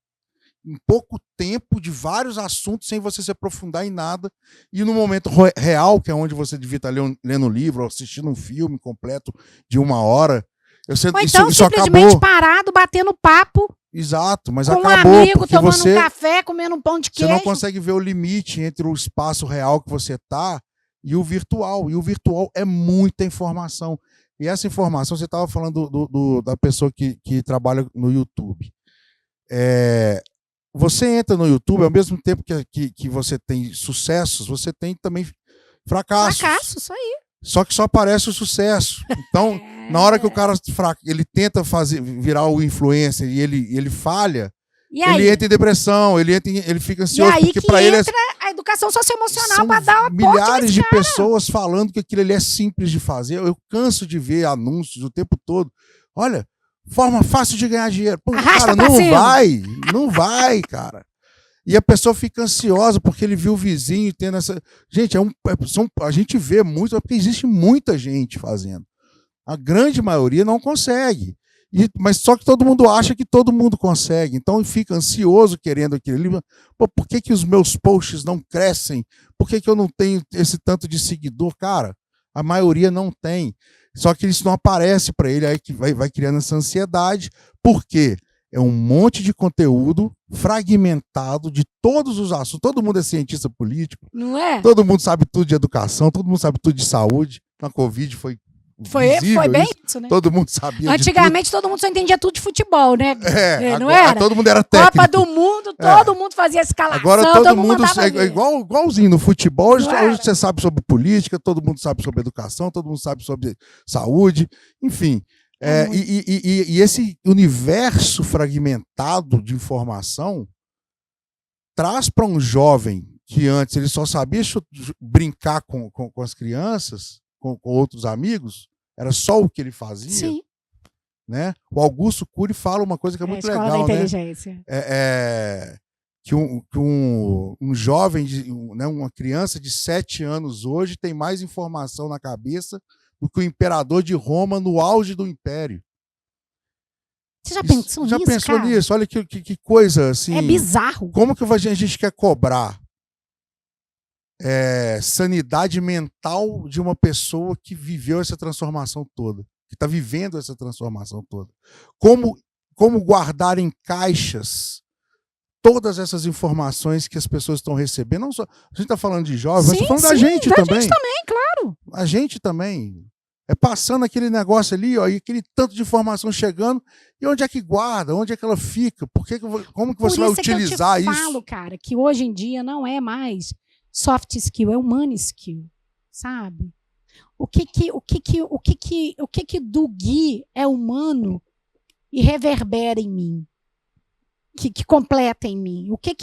pouco tempo de vários assuntos sem você se aprofundar em nada. E no momento real, que é onde você devia estar lendo um livro ou assistindo um filme completo de 1 hora. Ou então, isso simplesmente acabou. Parado, batendo papo. Exato, mas com acabou. Um amigo tomando um café, comendo um pão de queijo. Você não consegue ver o limite entre o espaço real que você está e o virtual. E o virtual é muita informação. E essa informação, você estava falando da pessoa que trabalha no YouTube. Você entra no YouTube, ao mesmo tempo que você tem sucessos, você tem também fracassos. Fracasso, isso aí. Só que só aparece o sucesso. Então, na hora que o cara ele tenta virar o influencer e ele falha, ele entra em depressão, ele fica ansioso. E aí porque para ele a educação socioemocional para dar uma milhares de pessoas falando que aquilo ali é simples de fazer. Eu canso de ver anúncios o tempo todo. Olha, forma fácil de ganhar dinheiro. Pô, cara, não vai, cara. E a pessoa fica ansiosa porque ele viu o vizinho tendo essa... Gente, a gente vê muito, porque existe muita gente fazendo. A grande maioria não consegue. Mas só que todo mundo acha que todo mundo consegue. Então fica ansioso querendo aquilo ali. Pô, por que os meus posts não crescem? Por que eu não tenho esse tanto de seguidor? Cara, a maioria não tem. Só que isso não aparece para ele, aí que vai criando essa ansiedade. Por quê? É um monte de conteúdo fragmentado de todos os assuntos. Todo mundo é cientista político. Não é? Todo mundo sabe tudo de educação, todo mundo sabe tudo de saúde. Na Covid foi bem isso, né? Todo mundo sabia. Antigamente todo mundo só entendia tudo de futebol, né? Não agora, era? Todo mundo era técnico. Copa do Mundo, todo mundo fazia escalação. Agora todo mundo igualzinho no futebol. Hoje você sabe sobre política, todo mundo sabe sobre educação, todo mundo sabe sobre saúde, enfim. E esse universo fragmentado de informação traz para um jovem que antes ele só sabia brincar com as crianças, com outros amigos, era só o que ele fazia. Sim. né? O Augusto Cury fala uma coisa que é muito Escola legal, da né? Inteligência. Que um jovem, né, uma criança de 7 anos hoje tem mais informação na cabeça do que o imperador de Roma no auge do império. Você já pensou já nisso, pensou cara? nisso? Olha que coisa assim. É bizarro. Como que a gente quer cobrar sanidade mental de uma pessoa que viveu essa transformação toda, que está vivendo essa transformação toda? Como guardar em caixas todas essas informações que as pessoas estão recebendo? Não só, a gente está falando de jovens, mas está falando da gente também. Gente também, claro. A gente também. É passando aquele negócio ali, ó, e aquele tanto de informação chegando, e onde é que guarda? Onde é que ela fica? Como que você vai utilizar isso? Por isso que eu te falo, cara, que hoje em dia não é mais soft skill, é human skill, sabe? O que do Gui é humano e reverbera em mim? Que completa em mim? O que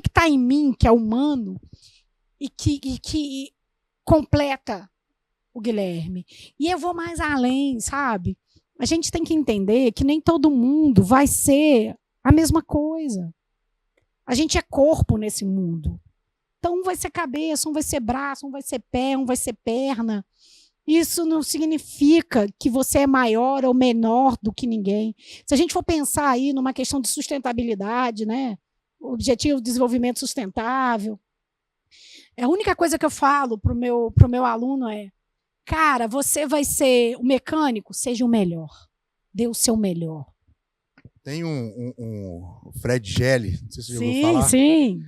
está em mim que é humano e que completa o Guilherme? E eu vou mais além, sabe? A gente tem que entender que nem todo mundo vai ser a mesma coisa. A gente é corpo nesse mundo. Então, um vai ser cabeça, um vai ser braço, um vai ser pé, um vai ser perna. Isso não significa que você é maior ou menor do que ninguém. Se a gente for pensar aí numa questão de sustentabilidade, né? O objetivo de desenvolvimento sustentável, a única coisa que eu falo para o meu aluno é: cara, você vai ser o mecânico, seja o melhor. Dê o seu melhor. Tem um Fred Gelli, não sei se você já ouviu falar. Sim.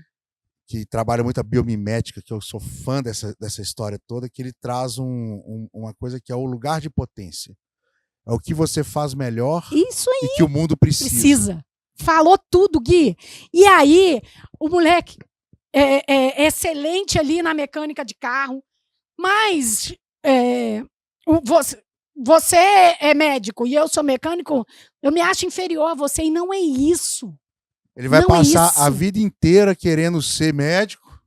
Que trabalha muito a biomimética, que eu sou fã dessa história toda, que ele traz uma coisa que é o lugar de potência. É o que você faz melhor Isso aí. e que o mundo precisa. Falou tudo, Gui. E aí, o moleque é excelente ali na mecânica de carro, mas você é médico e eu sou mecânico, eu me acho inferior a você, e não é isso. Ele vai passar a vida inteira querendo ser médico,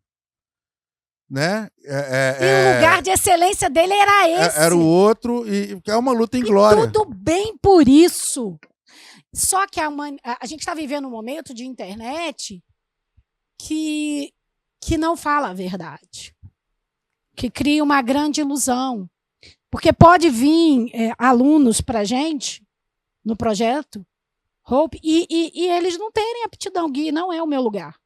né? E o lugar de excelência dele era esse. Era o outro, e é uma luta inglória. Tudo bem por isso. Só que a gente está vivendo um momento de internet que não fala a verdade, que cria uma grande ilusão. Porque pode vir alunos para a gente no projeto Hope, e eles não terem aptidão. Gui, não é o meu lugar.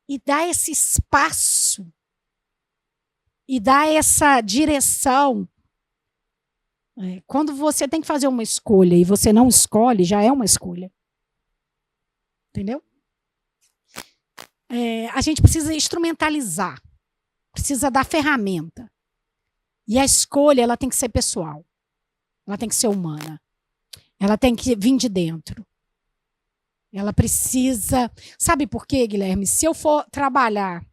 E dá esse espaço, e dá essa direção. Quando você tem que fazer uma escolha e você não escolhe, já é uma escolha. Entendeu? A gente precisa instrumentalizar, precisa dar ferramenta. E a escolha, ela tem que ser pessoal. Ela tem que ser humana. Ela tem que vir de dentro. Ela precisa... Sabe por quê, Guilherme? Se eu for trabalhar...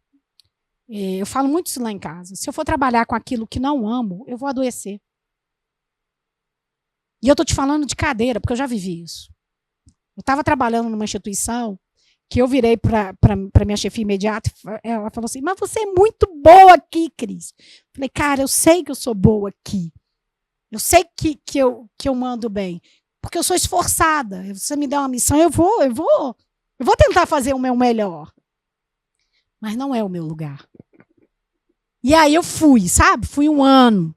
Eu falo muito isso lá em casa. Se eu for trabalhar com aquilo que não amo, eu vou adoecer. E eu estou te falando de cadeira, porque eu já vivi isso. Eu estava trabalhando numa instituição que eu virei para minha chefia imediata, ela falou assim: mas você é muito boa aqui, Cris. Falei: cara, eu sei que eu sou boa aqui. Eu sei que eu mando bem. Porque eu sou esforçada. Se você me der uma missão, eu vou tentar fazer o meu melhor. Mas não é o meu lugar. E aí eu fui, sabe? Fui 1 ano.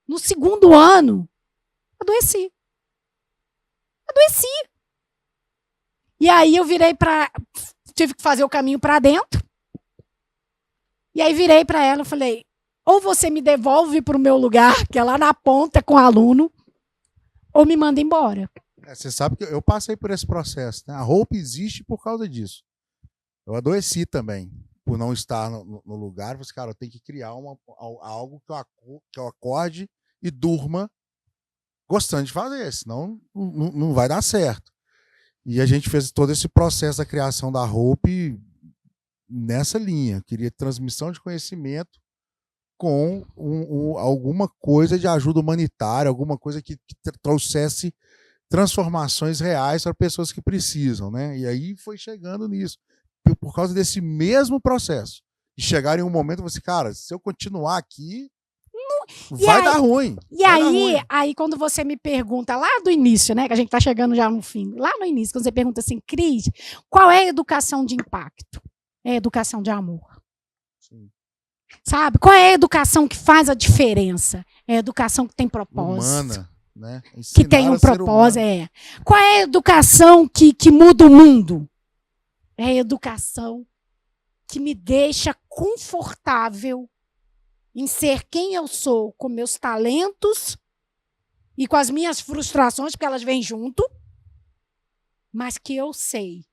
No 2º ano, adoeci. E aí eu tive que fazer o caminho para dentro. E aí virei para ela e falei: ou você me devolve para o meu lugar, que é lá na ponta com o aluno, ou me manda embora. Você sabe que eu passei por esse processo, né? A Hope existe por causa disso. Eu adoeci também, por não estar no lugar. Eu falei: cara, eu tenho que criar algo que eu acorde e durma gostando de fazer, senão não vai dar certo. E a gente fez todo esse processo da criação da Hope nessa linha. Eu queria transmissão de conhecimento com alguma coisa de ajuda humanitária, alguma coisa que trouxesse transformações reais para pessoas que precisam, né? E aí foi chegando nisso. Por causa desse mesmo processo. E chegar em um momento e você, cara, se eu continuar aqui, vai dar ruim. E aí, quando você me pergunta lá do início, né, que a gente está chegando já no fim, lá no início, quando você pergunta assim, Cris, qual é a educação de impacto? É a educação de amor. Sim. Sabe? Qual é a educação que faz a diferença? É a educação que tem propósito. Humana, né? Que tem um propósito, Qual é a educação que muda o mundo? É a educação que me deixa confortável em ser quem eu sou, com meus talentos e com as minhas frustrações, porque elas vêm junto, mas que eu sei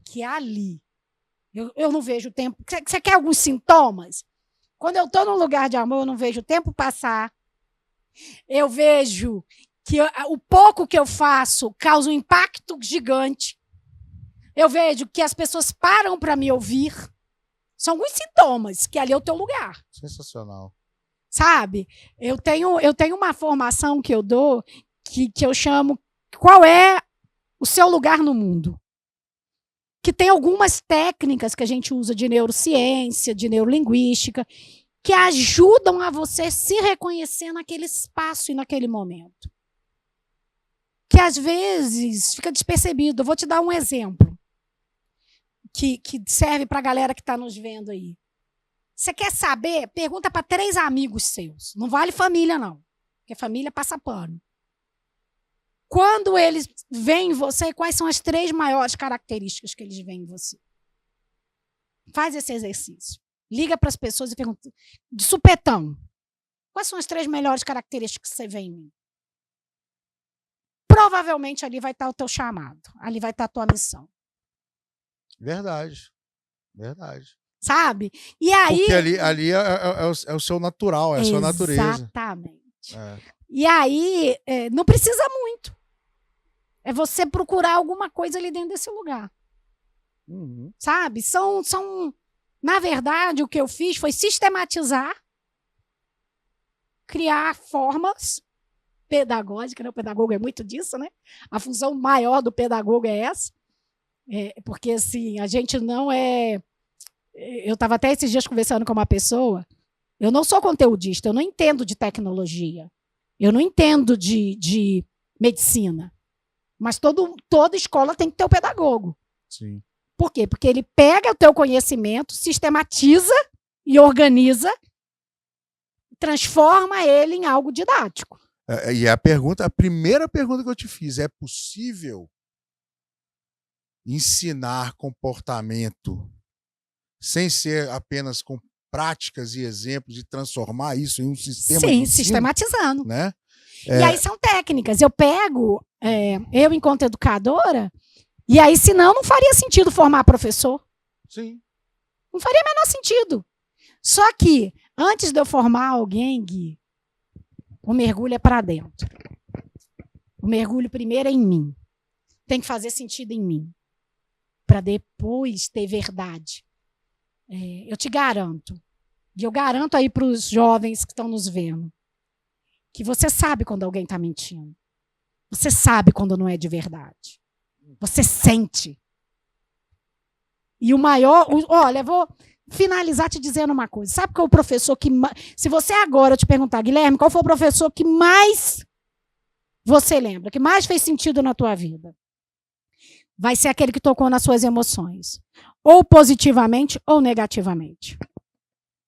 que ali eu não vejo o tempo. Você quer alguns sintomas? Quando eu estou num lugar de amor, eu não vejo o tempo passar. Eu vejo que o pouco que eu faço causa um impacto gigante. Eu vejo que as pessoas param para me ouvir. São alguns sintomas, que ali é o teu lugar. Sensacional. Sabe? Eu tenho uma formação que eu dou que eu chamo qual é o seu lugar no mundo. Que tem algumas técnicas que a gente usa de neurociência, de neurolinguística, que ajudam a você se reconhecer naquele espaço e naquele momento. Que às vezes fica despercebido. Eu vou te dar um exemplo. Que serve para a galera que está nos vendo aí. Você quer saber? Pergunta para 3 amigos seus. Não vale família, não. Porque família passa pano. Quando eles veem em você, quais são as 3 maiores características que eles veem em você? Faz esse exercício. Liga para as pessoas e pergunta, de supetão, quais são as 3 melhores características que você vê em mim? Provavelmente ali vai estar o teu chamado. Ali vai estar a tua missão. Verdade. Verdade. Sabe? E aí. Porque ali é o seu natural, é a sua natureza. Exatamente. E aí, não precisa muito. É você procurar alguma coisa ali dentro desse lugar. Uhum. Sabe? Na verdade, o que eu fiz foi sistematizar, criar formas pedagógicas, né? O pedagogo é muito disso, né? A função maior do pedagogo é essa. Porque, assim, a gente não é... Eu estava até esses dias conversando com uma pessoa, eu não sou conteudista, eu não entendo de tecnologia, eu não entendo de medicina, mas toda escola tem que ter o pedagogo. Sim. Por quê? Porque ele pega o teu conhecimento, sistematiza e organiza, transforma ele em algo didático. E a primeira pergunta que eu te fiz, é possível ensinar comportamento sem ser apenas com práticas e exemplos e transformar isso em um sistema de ensino? Sim, sistematizando. Né? E aí são técnicas. Eu pego, eu enquanto educadora, e aí senão não faria sentido formar professor. Sim. Não faria o menor sentido. Só que, antes de eu formar alguém, Gui, o mergulho é para dentro. O mergulho primeiro é em mim. Tem que fazer sentido em mim. Para depois ter verdade. Eu te garanto, e eu garanto aí para os jovens que estão nos vendo, que você sabe quando alguém está mentindo. Você sabe quando não é de verdade. Você sente. E o maior... Olha, eu vou finalizar te dizendo uma coisa. Sabe qual é o professor que... Se você agora te perguntar, Guilherme, qual foi o professor que mais você lembra, que mais fez sentido na tua vida? Vai ser aquele que tocou nas suas emoções. Ou positivamente ou negativamente.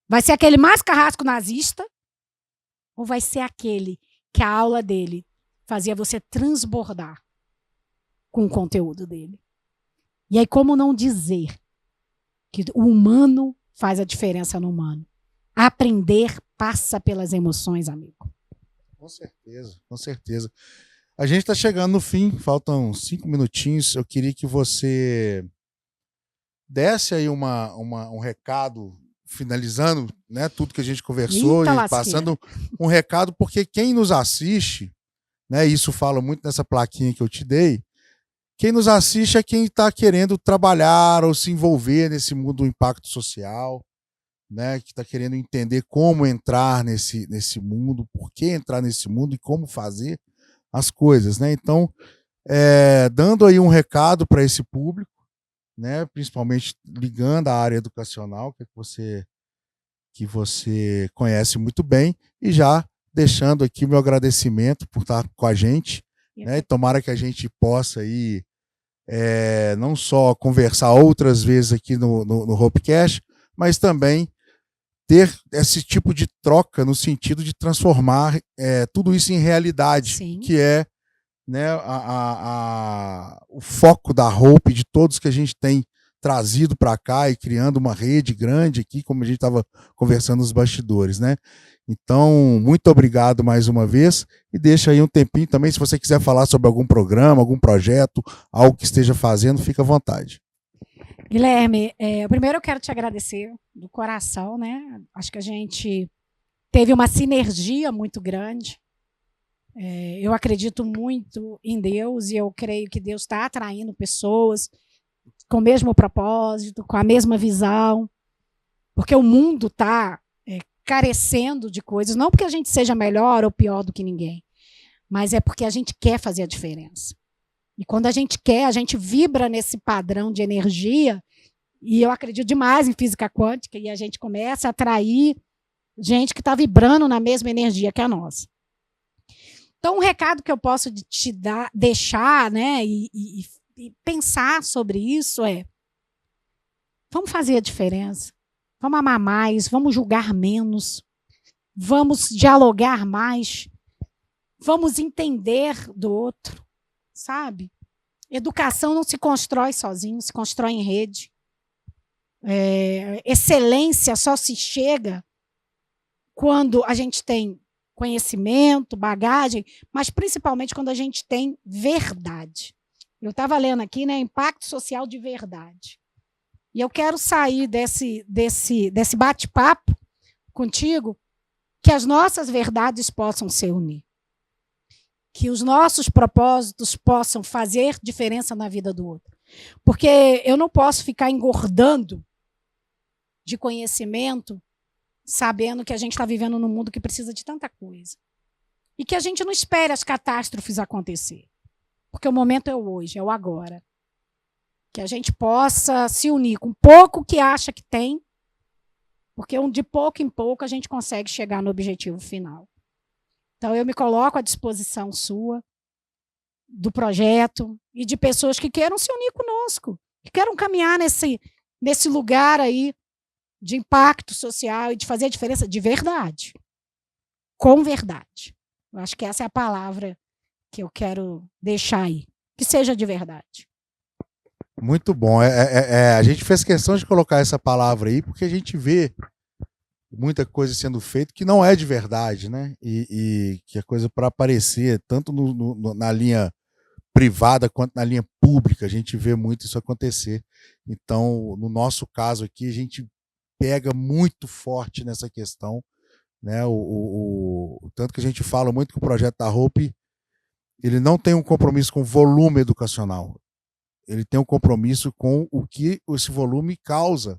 Vai ser aquele mais carrasco nazista, ou vai ser aquele que a aula dele fazia você transbordar com o conteúdo dele. E aí, como não dizer que o humano faz a diferença no humano? Aprender passa pelas emoções, amigo. Com certeza, com certeza. A gente está chegando no fim, faltam 5 minutinhos. Eu queria que você desse aí um recado, finalizando, né, tudo que a gente conversou, e passando um recado, porque quem nos assiste, né, isso falo muito nessa plaquinha que eu te dei, quem nos assiste é quem está querendo trabalhar ou se envolver nesse mundo do impacto social, né, que está querendo entender como entrar nesse mundo, por que entrar nesse mundo e como fazer as coisas, né? Então, dando aí um recado para esse público, né, principalmente ligando à área educacional, o que você que você conhece muito bem, e já deixando aqui o meu agradecimento por estar com a gente, né? E tomara que a gente possa aí não só conversar outras vezes aqui no Hopecast, mas também ter esse tipo de troca no sentido de transformar tudo isso em realidade. Sim. Que é, né, o foco da Hope, de todos que a gente tem trazido para cá e criando uma rede grande aqui, como a gente estava conversando nos bastidores, né? Então, muito obrigado mais uma vez, e deixa aí um tempinho também, se você quiser falar sobre algum programa, algum projeto, algo que esteja fazendo, fica à vontade. Guilherme, primeiro eu quero te agradecer do coração, né? Acho que a gente teve uma sinergia muito grande. Eu acredito muito em Deus e eu creio que Deus está atraindo pessoas com o mesmo propósito, com a mesma visão, porque o mundo está carecendo de coisas, não porque a gente seja melhor ou pior do que ninguém, mas é porque a gente quer fazer a diferença. E quando a gente quer, a gente vibra nesse padrão de energia, e eu acredito demais em física quântica, e a gente começa a atrair gente que está vibrando na mesma energia que a nossa. Então, um recado que eu posso te deixar, né, e pensar sobre isso vamos fazer a diferença, vamos amar mais, vamos julgar menos, vamos dialogar mais, vamos entender do outro, sabe? Educação não se constrói sozinho, se constrói em rede. Excelência só se chega quando a gente tem conhecimento, bagagem, mas principalmente quando a gente tem verdade. Eu estava lendo aqui, né, impacto social de verdade. E eu quero sair desse bate-papo contigo, que as nossas verdades possam se unir. Que os nossos propósitos possam fazer diferença na vida do outro. Porque eu não posso ficar engordando de conhecimento, sabendo que a gente está vivendo num mundo que precisa de tanta coisa. E que a gente não espere as catástrofes acontecer. Porque o momento é o hoje, é o agora. Que a gente possa se unir com pouco que acha que tem, porque de pouco em pouco a gente consegue chegar no objetivo final. Então, eu me coloco à disposição sua, do projeto, e de pessoas que queiram se unir conosco, que queiram caminhar nesse lugar aí de impacto social e de fazer a diferença de verdade. Com verdade. Eu acho que essa é a palavra que eu quero deixar aí. Que seja de verdade. Muito bom. A gente fez questão de colocar essa palavra aí, porque a gente vê muita coisa sendo feita que não é de verdade, né? E que é coisa para aparecer, tanto na linha privada quanto na linha pública, a gente vê muito isso acontecer. Então, no nosso caso aqui, a gente pega muito forte nessa questão, né? Tanto que a gente fala muito que o projeto da Hope, ele não tem um compromisso com volume educacional. Ele tem um compromisso com o que esse volume causa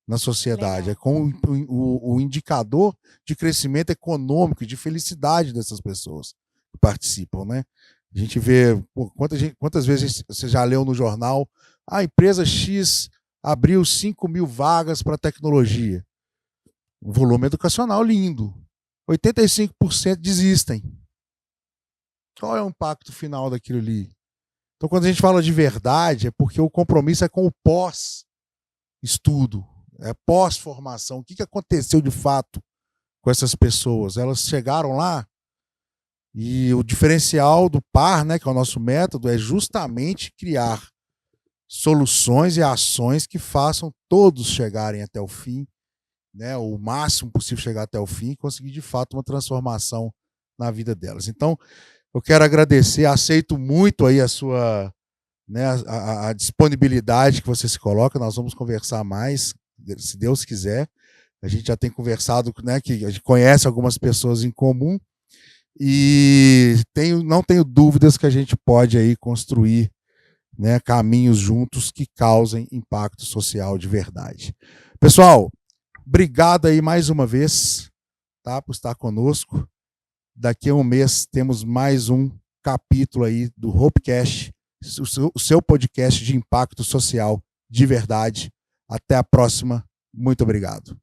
na sociedade. Legal. É com o indicador de crescimento econômico e de felicidade dessas pessoas que participam, né? A gente vê quantas vezes você já leu no jornal, a empresa X abriu 5.000 vagas para tecnologia. Um volume educacional lindo. 85% desistem. Qual é o impacto final daquilo ali? Então, quando a gente fala de verdade, é porque o compromisso é com o pós-estudo, pós-formação. O que aconteceu de fato com essas pessoas? Elas chegaram lá e o diferencial do PAR, né, que é o nosso método, é justamente criar soluções e ações que façam todos chegarem até o fim, né, o máximo possível chegar até o fim e conseguir de fato uma transformação na vida delas. Então, eu quero agradecer, aceito muito aí a sua, né, a disponibilidade que você se coloca. Nós vamos conversar mais, se Deus quiser. A gente já tem conversado, né, que a gente conhece algumas pessoas em comum e não tenho dúvidas que a gente pode aí construir, né, caminhos juntos que causem impacto social de verdade. Pessoal, obrigado aí mais uma vez, tá, por estar conosco. Daqui a um mês temos mais um capítulo aí do Hopecast, o seu podcast de impacto social de verdade. Até a próxima. Muito obrigado.